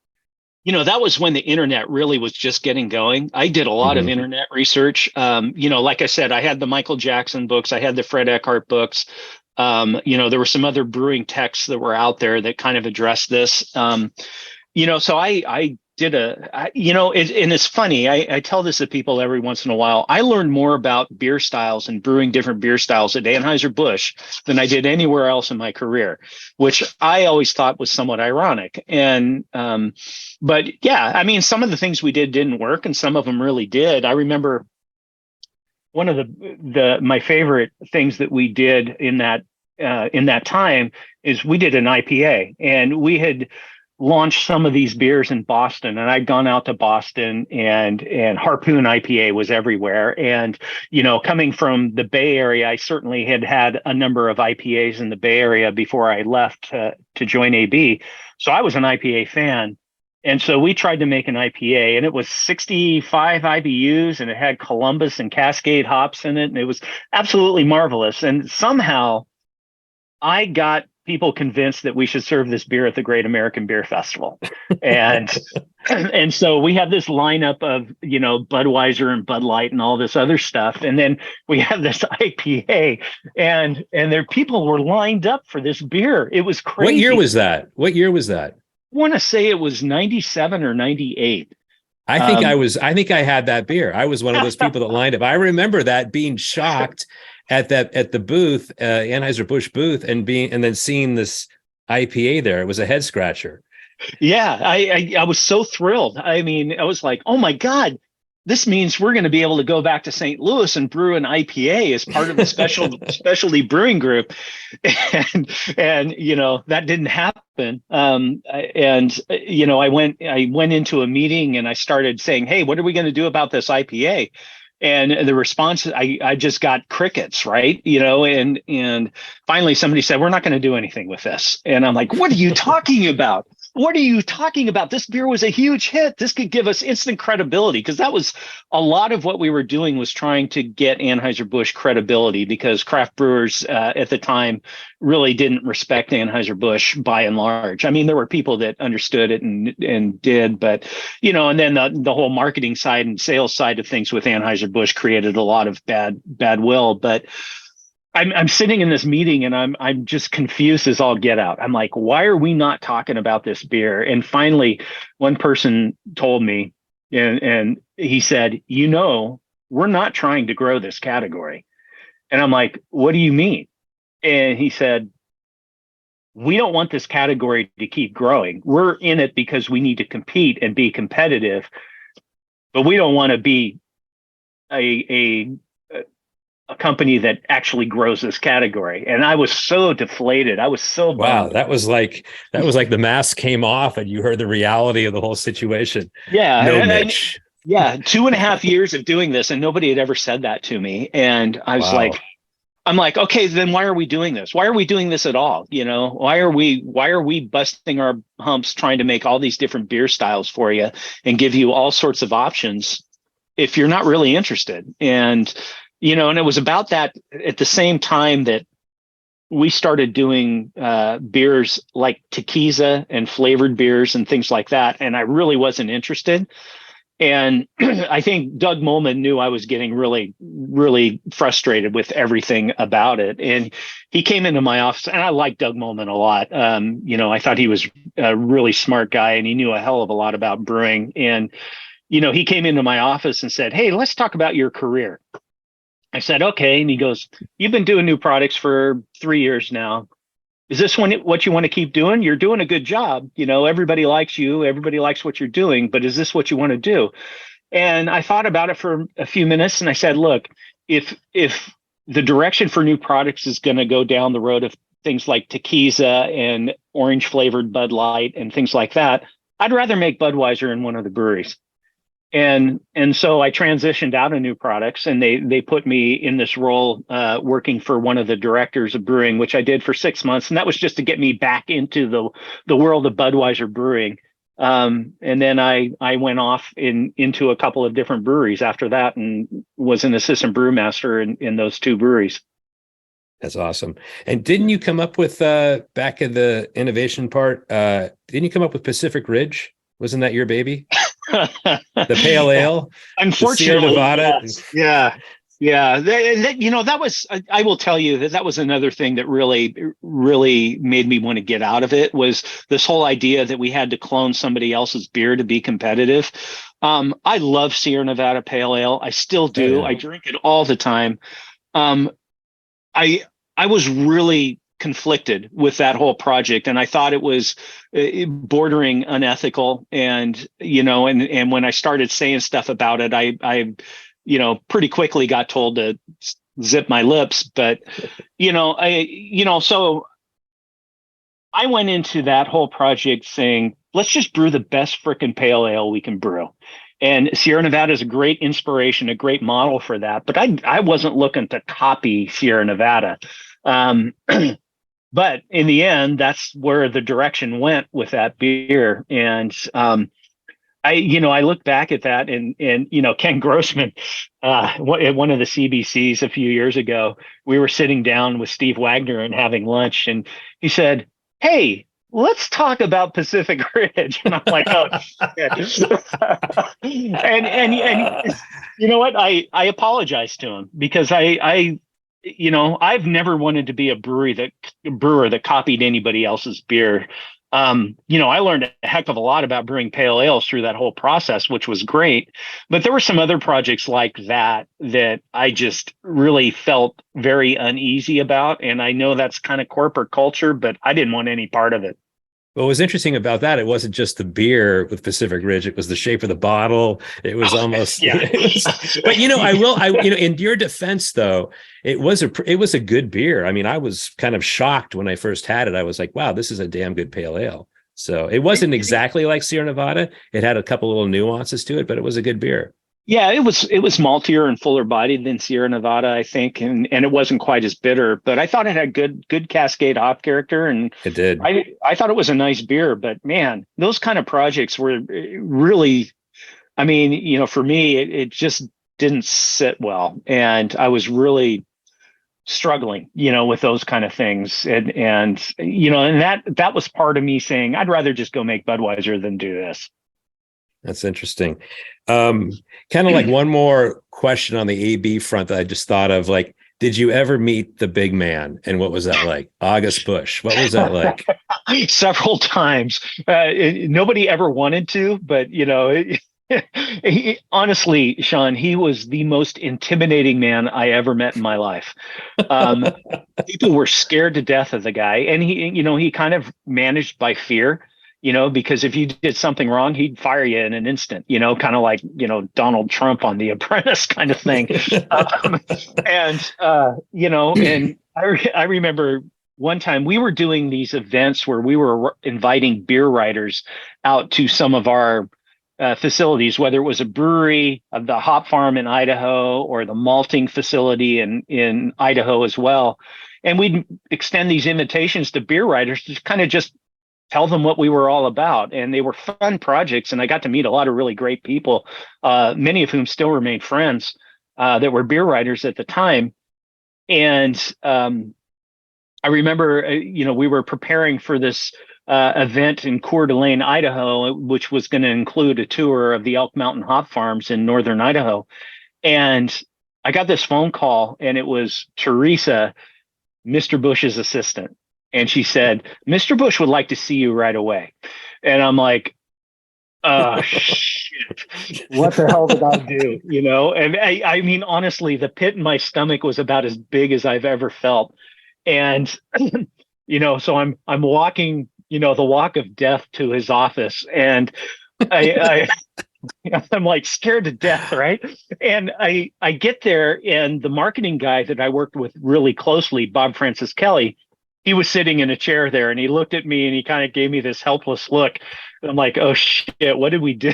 That was when the internet really was just getting going. I did a lot of internet research. Like I said, I had the Michael Jackson books, I had the Fred Eckhart books. There were some other brewing texts that were out there that kind of addressed this. So I did and it's funny. I tell this to people every once in a while. I learned more about beer styles and brewing different beer styles at Anheuser-Busch than I did anywhere else in my career, which I always thought was somewhat ironic. And, but yeah, some of the things we didn't work, and some of them really did. I remember one of my favorite things that we did in that time is we did an IPA, and we had launched some of these beers in Boston, and I'd gone out to Boston, and Harpoon IPA was everywhere. And, coming from the Bay Area, I certainly had a number of IPAs in the Bay Area before I left to join AB. So I was an IPA fan. And so we tried to make an IPA, and it was 65 IBUs, and it had Columbus and Cascade hops in it. And it was absolutely marvelous. And somehow I got people convinced that we should serve this beer at the Great American Beer Festival. And and so we have this lineup of, Budweiser and Bud Light and all this other stuff. And then we have this IPA, and people were lined up for this beer. It was crazy. What year was that? I want to say it was 97 or 98. I think I had that beer. I was one of those people that lined up. I remember that, being shocked at the booth, Anheuser-Busch booth, and then seeing this IPA there. It was a head scratcher. Yeah, I was so thrilled. I mean, I was like, oh my God, this means we're going to be able to go back to St. Louis and brew an IPA as part of the specialty brewing group. And that didn't happen. I went into a meeting, and I started saying, hey, what are we going to do about this IPA? And the response, I just got crickets, right? And finally somebody said, we're not going to do anything with this. And I'm like, what are you talking about? What are you talking about? This beer was a huge hit. This could give us instant credibility, because that was a lot of what we were doing, was trying to get Anheuser-Busch credibility, because craft brewers at the time really didn't respect Anheuser-Busch by and large. I mean, there were people that understood it and did, but, and then the whole marketing side and sales side of things with Anheuser-Busch created a lot of bad will. But I'm sitting in this meeting, and I'm just confused as all get out. I'm like, why are we not talking about this beer? And finally, one person told me, and he said, we're not trying to grow this category. And I'm like, what do you mean? And he said, we don't want this category to keep growing. We're in it because we need to compete and be competitive, but we don't want to be a company that actually grows this category. And I was so deflated. I was so bummed. Wow, that was like the mask came off and you heard the reality of the whole situation. Yeah. No, Mitch. 2.5 years of doing this, and nobody had ever said that to me. And I was I'm like, okay, then why are we doing this? Why are we doing this at all? Why are we busting our humps trying to make all these different beer styles for you and give you all sorts of options if you're not really interested? And and it was about that at the same time that we started doing beers like tequila and flavored beers and things like that. And I really wasn't interested. And I think Doug Molman knew I was getting really, really frustrated with everything about it. And he came into my office, and I liked Doug Molman a lot. I thought he was a really smart guy, and he knew a hell of a lot about brewing. And, he came into my office and said, hey, let's talk about your career. I said, okay. And he goes, you've been doing new products for 3 years now. Is this what you want to keep doing? You're doing a good job. Everybody likes you. Everybody likes what you're doing. But is this what you want to do? And I thought about it for a few minutes, and I said, look, if the direction for new products is going to go down the road of things like tequila and orange flavored Bud Light and things like that, I'd rather make Budweiser in one of the breweries. And so I transitioned out of new products, and they put me in this role working for one of the directors of brewing, which I did for 6 months. And that was just to get me back into the world of Budweiser brewing. And then I went off into a couple of different breweries after that, and was an assistant brewmaster in those two breweries. That's awesome. And didn't you come up with, back in the innovation part, didn't you come up with Pacific Ridge? Wasn't that your baby? The pale ale, unfortunately, Nevada. Yes. Yeah. That was, I will tell you that was another thing that really, really made me want to get out of it, was this whole idea that we had to clone somebody else's beer to be competitive. I love Sierra Nevada pale ale. I still do. Yeah. I drink it all the time. I was really conflicted with that whole project, and I thought it was bordering unethical. And and when I started saying stuff about it, I pretty quickly got told to zip my lips. But so I went into that whole project saying, let's just brew the best frickin' pale ale we can brew. And Sierra Nevada is a great inspiration, a great model for that. But I wasn't looking to copy Sierra Nevada. But in the end, that's where the direction went with that beer. And I look back at that, and Ken Grossman, at one of the CBCs a few years ago, we were sitting down with Steve Wagner and having lunch, and he said, "Hey, let's talk about Pacific Ridge." And I'm like, "Oh shit!" and you know what? I apologized to him because I've never wanted to be a brewer that copied anybody else's beer. I learned a heck of a lot about brewing pale ales through that whole process, which was great. But there were some other projects like that I just really felt very uneasy about. And I know that's kind of corporate culture, but I didn't want any part of it. What was interesting about that, it wasn't just the beer with Pacific Ridge, it was the shape of the bottle. It was almost, yeah. But in your defense though, it was a good beer. I mean, I was kind of shocked when I first had it. I was like, wow, this is a damn good pale ale. So it wasn't exactly like Sierra Nevada. It had a couple little nuances to it, but it was a good beer. Yeah, it was maltier and fuller bodied than Sierra Nevada, I think, and it wasn't quite as bitter, but I thought it had good Cascade hop character, and it did. I thought it was a nice beer, but man, those kind of projects were really, I mean, for me, it just didn't sit well, and I was really struggling, with those kind of things, and that was part of me saying I'd rather just go make Budweiser than do this. That's interesting. Kind of like one more question on the AB front that I just thought of, like, did you ever meet the big man? And what was that like? Anheuser-Busch. What was that like? Several times. Nobody ever wanted to, but, honestly, Shaun, he was the most intimidating man I ever met in my life. People were scared to death of the guy. And he kind of managed by fear. Because if you did something wrong, he'd fire you in an instant, kind of like, Donald Trump on The Apprentice kind of thing. And I remember one time we were doing these events where we were inviting beer writers out to some of our facilities, whether it was a brewery, the hop farm in Idaho, or the malting facility in Idaho as well. And we'd extend these invitations to beer writers to kind of just tell them what we were all about. And they were fun projects. And I got to meet a lot of really great people, many of whom still remain friends that were beer writers at the time. And I remember, we were preparing for this event in Coeur d'Alene, Idaho, which was going to include a tour of the Elk Mountain hop farms in northern Idaho. And I got this phone call, and it was Teresa, Mr. Bush's assistant. And she said, "Mr. Bush would like to see you right away." And I'm like, shit, what the hell did I do? And I mean, honestly, the pit in my stomach was about as big as I've ever felt. And, so I'm walking, the walk of death to his office. And I'm like scared to death, right? And I get there, and the marketing guy that I worked with really closely, Bob Francis Kelly, he was sitting in a chair there, and he looked at me, and he kind of gave me this helpless look. And I'm like, oh shit, what did we do?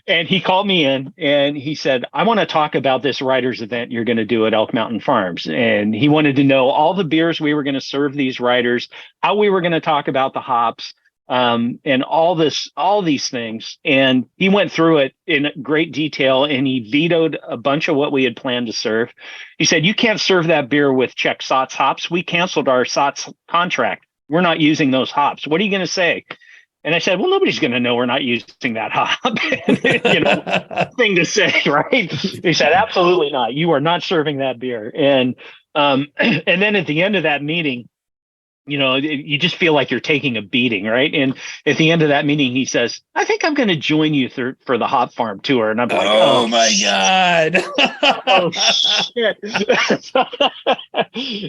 And he called me in, and he said, "I want to talk about this writers event you're going to do at Elk Mountain Farms." And he wanted to know all the beers we were going to serve these writers, how we were going to talk about the hops, and all these things. And he went through it in great detail, and he vetoed a bunch of what we had planned to serve. He said, "You can't serve that beer with Czech Sots hops. We canceled our Sots contract. We're not using those hops. What are you going to say?" And I said, "Well, nobody's going to know we're not using that hop." Thing to say, right? He said, "Absolutely not. You are not serving that beer." And then at the end of that meeting, you just feel like you're taking a beating, right? And at the end of that meeting, he says, "I think I'm going to join you for the hop farm tour." And I'm like, "Oh my God." Oh shit.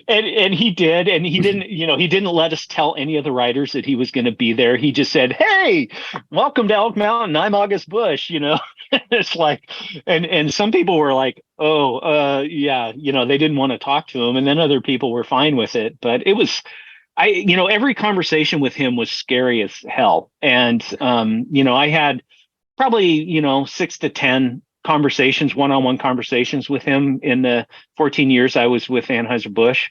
and he did. And he didn't let us tell any of the writers that he was going to be there. He just said, "Hey, welcome to Elk Mountain. I'm Anheuser-Busch." It's like, and some people were like, "Oh, yeah," they didn't want to talk to him. And then other people were fine with it. But it was, every conversation with him was scary as hell. And, I had probably, 6 to 10 conversations, one-on-one conversations with him in the 14 years I was with Anheuser-Busch.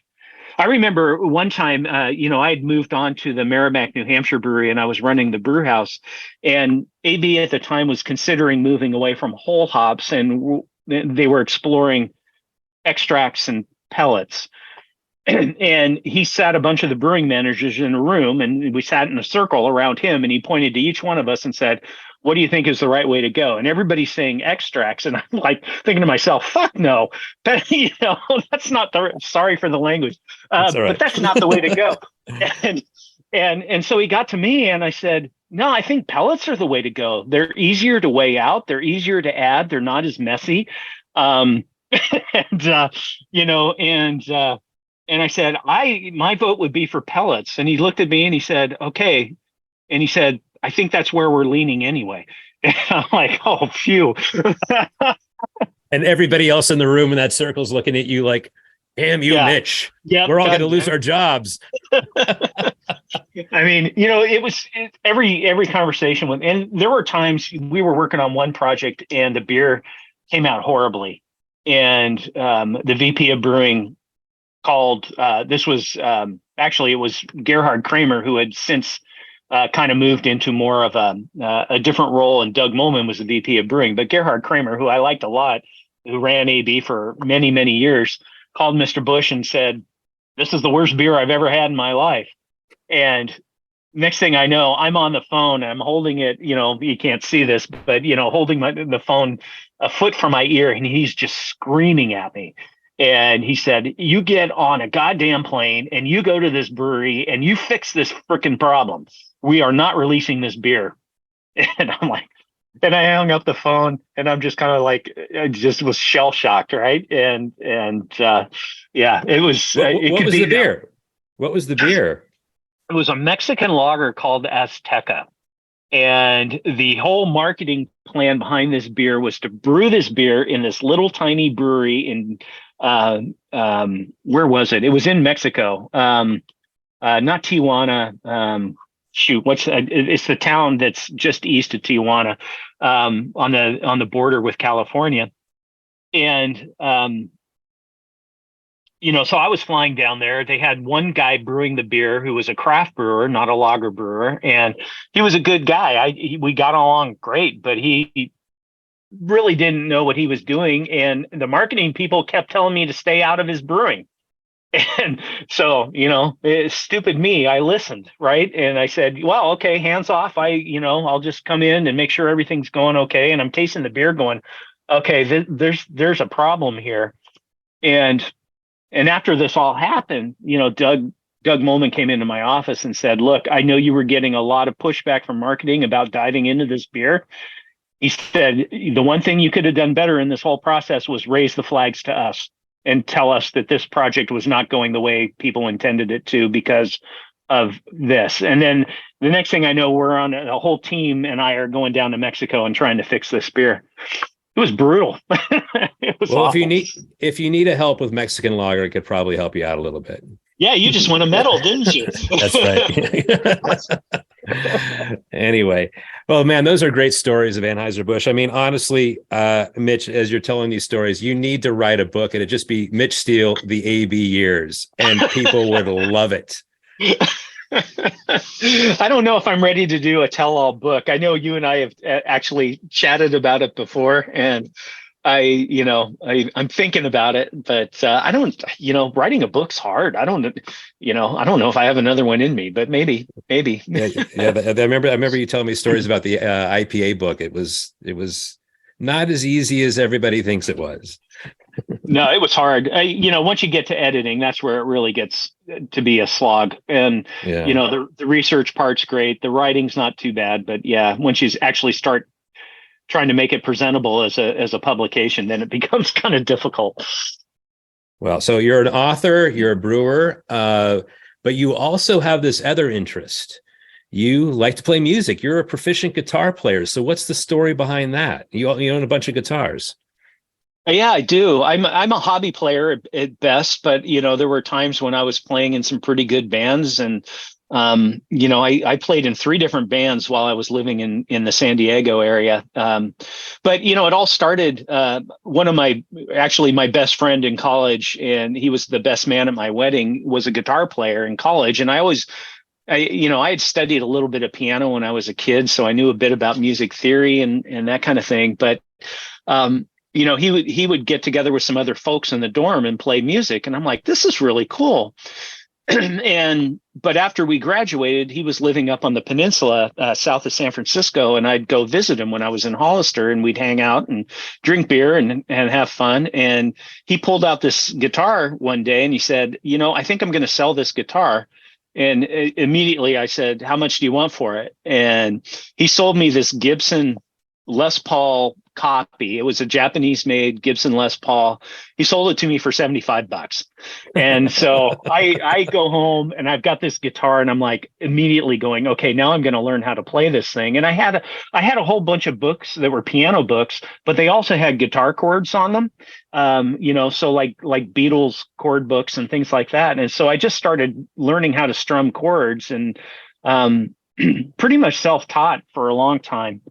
I remember one time, I had moved on to the Merrimack, New Hampshire brewery, and I was running the brew house. And AB at the time was considering moving away from whole hops, and they were exploring extracts and pellets. And he sat a bunch of the brewing managers in a room, and we sat in a circle around him, and he pointed to each one of us and said, "What do you think is the right way to go?" And everybody's saying extracts. And I'm like thinking to myself, fuck no, that's not sorry for the language, right. But that's not the way to go. And so he got to me, and I said, no, I think pellets are the way to go. They're easier to weigh out. They're easier to add. They're not as messy. And I said, my vote would be for pellets. And he looked at me and he said, okay. And he said, I think that's where we're leaning anyway. And I'm like, oh, phew. And everybody else in the room in that circle is looking at you like, damn you, Mitch. Yeah, we're all going to lose our jobs. I mean, it was every conversation and there were times we were working on one project and the beer came out horribly. And the VP of Brewing called, this was actually, it was Gerhard Kramer, who had since kind of moved into more of a different role, and Doug Molman was the VP of Brewing. But Gerhard Kramer, who I liked a lot, who ran AB for many, many years, called Mr. Busch and said, "This is the worst beer I've ever had in my life." And next thing I know, I'm on the phone, and I'm holding it, you can't see this, but, holding the phone a foot from my ear, and he's just screaming at me. And he said, "You get on a goddamn plane and you go to this brewery and you fix this freaking problem. We are not releasing this beer." And I'm like, and I hung up the phone, and I'm just kind of like, I just was shell shocked. Right. And yeah, it was, what was the beer? What was the beer? It was a Mexican lager called Azteca. And the whole marketing plan behind this beer was to brew this beer in this little tiny brewery in, where was it? It was in Mexico. Not Tijuana. It's the town that's just east of Tijuana, on the border with California. And, so I was flying down there. They had one guy brewing the beer who was a craft brewer, not a lager brewer. And he was a good guy. We got along great, but he really didn't know what he was doing. And the marketing people kept telling me to stay out of his brewing. And so, stupid me, I listened, right? And I said, well, okay, hands off. I'll just come in and make sure everything's going okay. And I'm tasting the beer going, okay, there's a problem here. And after this all happened, Doug Molman came into my office and said, "Look, I know you were getting a lot of pushback from marketing about diving into this beer." He said, "The one thing you could have done better in this whole process was raise the flags to us and tell us that this project was not going the way people intended it to because of this." And then the next thing I know, we're on a whole team, and I are going down to Mexico and trying to fix this beer. It was brutal. It was awful. If you need a help with Mexican lager, it could probably help you out a little bit. Yeah, you just won a medal, didn't you? That's right. Anyway, well, man, those are great stories of Anheuser-Busch. I mean, honestly, Mitch, as you're telling these stories, you need to write a book, and it'd just be Mitch Steele, The AB Years, and people would love it. I don't know if I'm ready to do a tell-all book. I know you and I have actually chatted about it before, and I'm thinking about it, but I don't, writing a book's hard. I don't know if I have another one in me, but maybe. Yeah. I remember you telling me stories about the IPA book. It was not as easy as everybody thinks it was. No, it was hard. Once you get to editing, that's where it really gets to be a slog. And, the research part's great. The writing's not too bad, but yeah, once you actually start trying to make it presentable as a publication, then it becomes kind of difficult. Well, so you're an author, you're a brewer, but you also have this other interest. You like to play music. You're a proficient guitar player. So what's the story behind that? You own a bunch of guitars. Yeah, I do. I'm a hobby player at best, but there were times when I was playing in some pretty good bands, and I played in three different bands while I was living in the San Diego area. But it all started. One of my best friend in college, and he was the best man at my wedding, was a guitar player in college, and I had studied a little bit of piano when I was a kid, so I knew a bit about music theory and that kind of thing. But he would get together with some other folks in the dorm and play music, and I'm like, this is really cool. But after we graduated, he was living up on the peninsula south of San Francisco, and I'd go visit him when I was in Hollister, and we'd hang out and drink beer and have fun. And he pulled out this guitar one day, and he said, I think I'm going to sell this guitar. And immediately I said, how much do you want for it? And he sold me this Gibson Les Paul copy. It was a Japanese made Gibson Les Paul. He sold it to me for $75. And so I go home and I've got this guitar, and I'm like immediately going, okay, now I'm going to learn how to play this thing. And I had a whole bunch of books that were piano books, but they also had guitar chords on them. So like Beatles chord books and things like that. And so I just started learning how to strum chords, and pretty much self-taught for a long time.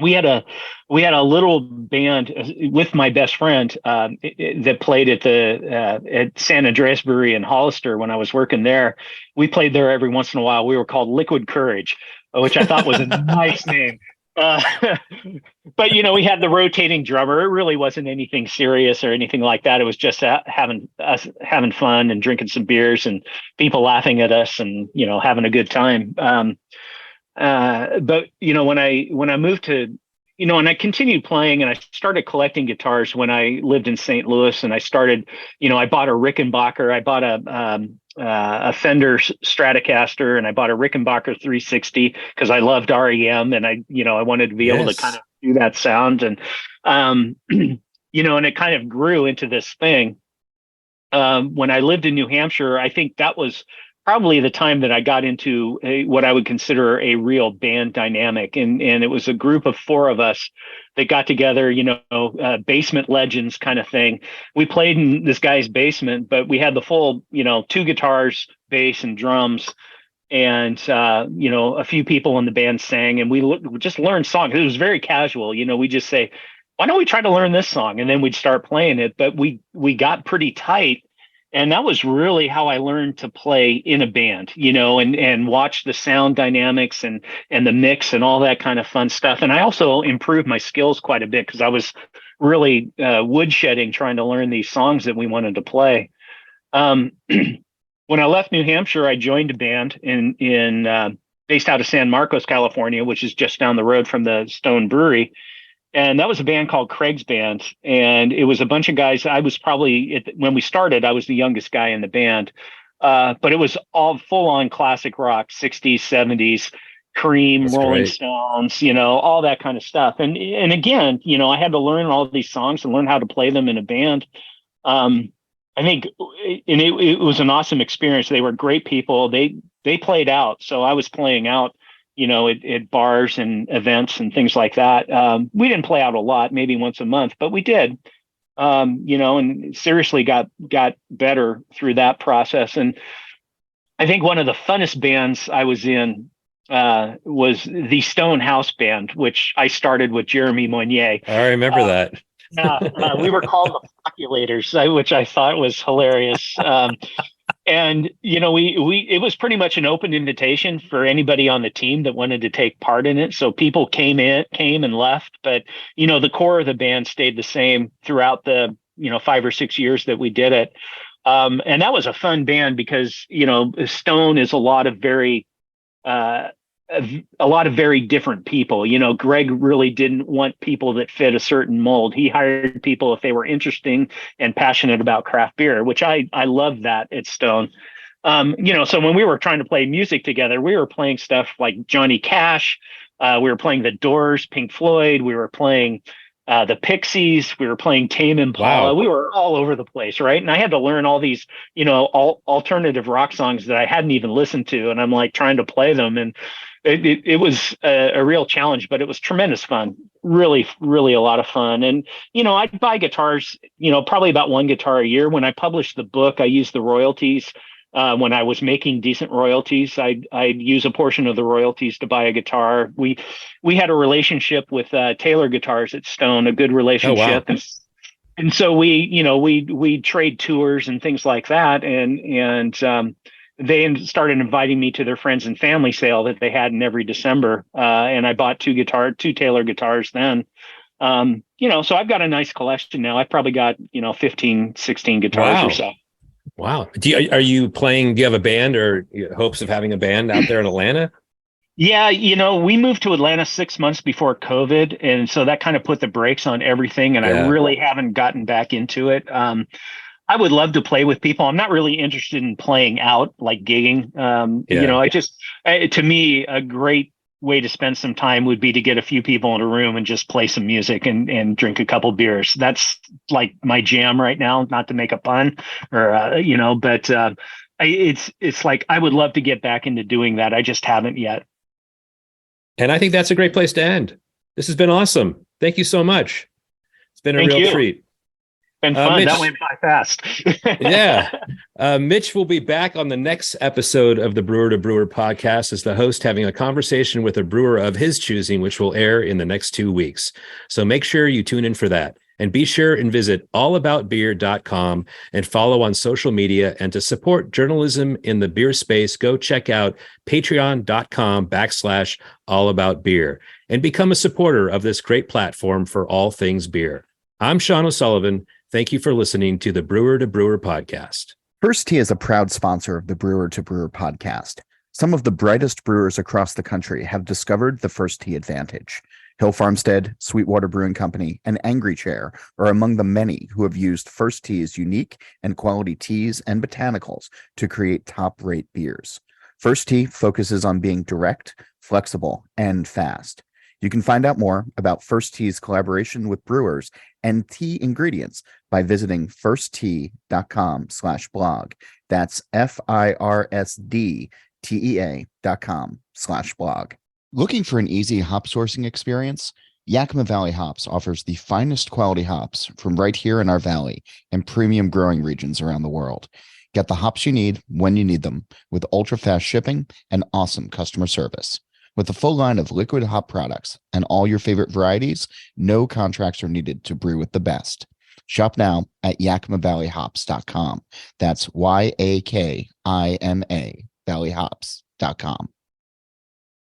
We had a little band with my best friend that played at San Andreas Brewery in Hollister when I was working there. We played there every once in a while. We were called Liquid Courage, which I thought was a nice name. But we had the rotating drummer. It really wasn't anything serious or anything like that. It was just having fun and drinking some beers and people laughing at us and having a good time. But when I moved to, and I continued playing, and I started collecting guitars when I lived in St. Louis, and I started, I bought a Rickenbacker, I bought a Fender Stratocaster, and I bought a Rickenbacker 360 because I loved REM, and I wanted to be able to kind of do that sound, and and it kind of grew into this thing. When I lived in New Hampshire, I think that was probably the time that I got into what I would consider a real band dynamic. And it was a group of four of us that got together, basement legends kind of thing. We played in this guy's basement, but we had the full, two guitars, bass and drums. And, a few people in the band sang, and we just learned songs. It was very casual. We just say, why don't we try to learn this song? And then we'd start playing it. But we got pretty tight. And that was really how I learned to play in a band, and watch the sound dynamics and the mix and all that kind of fun stuff. And I also improved my skills quite a bit because I was really woodshedding, trying to learn these songs that we wanted to play. When I left New Hampshire, I joined a band in based out of San Marcos, California, which is just down the road from the Stone Brewery. And that was a band called Craig's Band. And it was a bunch of guys. I was probably, when we started, I was the youngest guy in the band. But it was all full on classic rock, 60s, 70s, Cream, That's Rolling great. Stones, all that kind of stuff. And again, I had to learn all of these songs and learn how to play them in a band. I think, and it was an awesome experience. They were great people. They played out. So I was playing out, at bars and events and things like that. We didn't play out a lot, maybe once a month, but we did, and seriously got better through that process. And I think one of the funnest bands I was in was the Stone House Band, which I started with Jeremy Monnier. I remember that. We were called the Flocculators, which I thought was hilarious. And it was pretty much an open invitation for anybody on the team that wanted to take part in it. So people came and left, but the core of the band stayed the same throughout the 5 or 6 years that we did it. And that was a fun band because Stone is a lot of very different people. Greg really didn't want people that fit a certain mold. He hired people if they were interesting and passionate about craft beer, which I love that at Stone. So when we were trying to play music together, we were playing stuff like Johnny Cash. We were playing The Doors, Pink Floyd. We were playing the Pixies. We were playing Tame Impala. Wow. We were all over the place, right? And I had to learn all these, alternative rock songs that I hadn't even listened to, and I'm like trying to play them. And it was a real challenge, but it was tremendous fun. Really, really a lot of fun. And, I'd buy guitars, probably about one guitar a year. When I published the book, I used the royalties. When I was making decent royalties, I'd use a portion of the royalties to buy a guitar. We had a relationship with Taylor Guitars at Stone, a good relationship. Oh, wow. And so we trade tours and things like that. And they started inviting me to their friends and family sale that they had in every December. And I bought two Taylor guitars then. So I've got a nice collection now. I've probably got, 15, 16 guitars or so. Wow. Do you have a band or hopes of having a band out there in Atlanta? Yeah, we moved to Atlanta 6 months before COVID. And so that kind of put the brakes on everything. And I really haven't gotten back into it. I would love to play with people. I'm not really interested in playing out, like gigging. To me, a great way to spend some time would be to get a few people in a room and just play some music and drink a couple beers. That's like my jam right now, not to make a pun but it's like, I would love to get back into doing that. I just haven't yet. And I think that's a great place to end. This has been awesome. Thank you so much. It's been a real treat. Been fun. Mitch, that went by fast. Yeah. Mitch will be back on the next episode of the Brewer to Brewer podcast as the host, having a conversation with a brewer of his choosing, which will air in the next 2 weeks. So make sure you tune in for that. And be sure and visit allaboutbeer.com and follow on social media. And to support journalism in the beer space, go check out patreon.com/allaboutbeer and become a supporter of this great platform for all things beer. I'm Shaun O'Sullivan. Thank you for listening to the Brewer to Brewer podcast. First Tee is a proud sponsor of the Brewer to Brewer podcast. Some of the brightest brewers across the country have discovered the First Tee advantage. Hill Farmstead, Sweetwater Brewing Company, and Angry Chair are among the many who have used First Tee's unique and quality teas and botanicals to create top-rate beers. First Tee focuses on being direct, flexible, and fast. You can find out more about First Tee's collaboration with brewers and tea ingredients by visiting firstte.com/blog. That's FIRSDTEA.com/blog. Looking for an easy hop sourcing experience? Yakima Valley Hops offers the finest quality hops from right here in our valley and premium growing regions around the world. Get the hops you need when you need them with ultra-fast shipping and awesome customer service. With a full line of liquid hop products and all your favorite varieties, no contracts are needed to brew with the best. Shop now at yakimavalleyhops.com. That's YAKIMA valleyhops.com.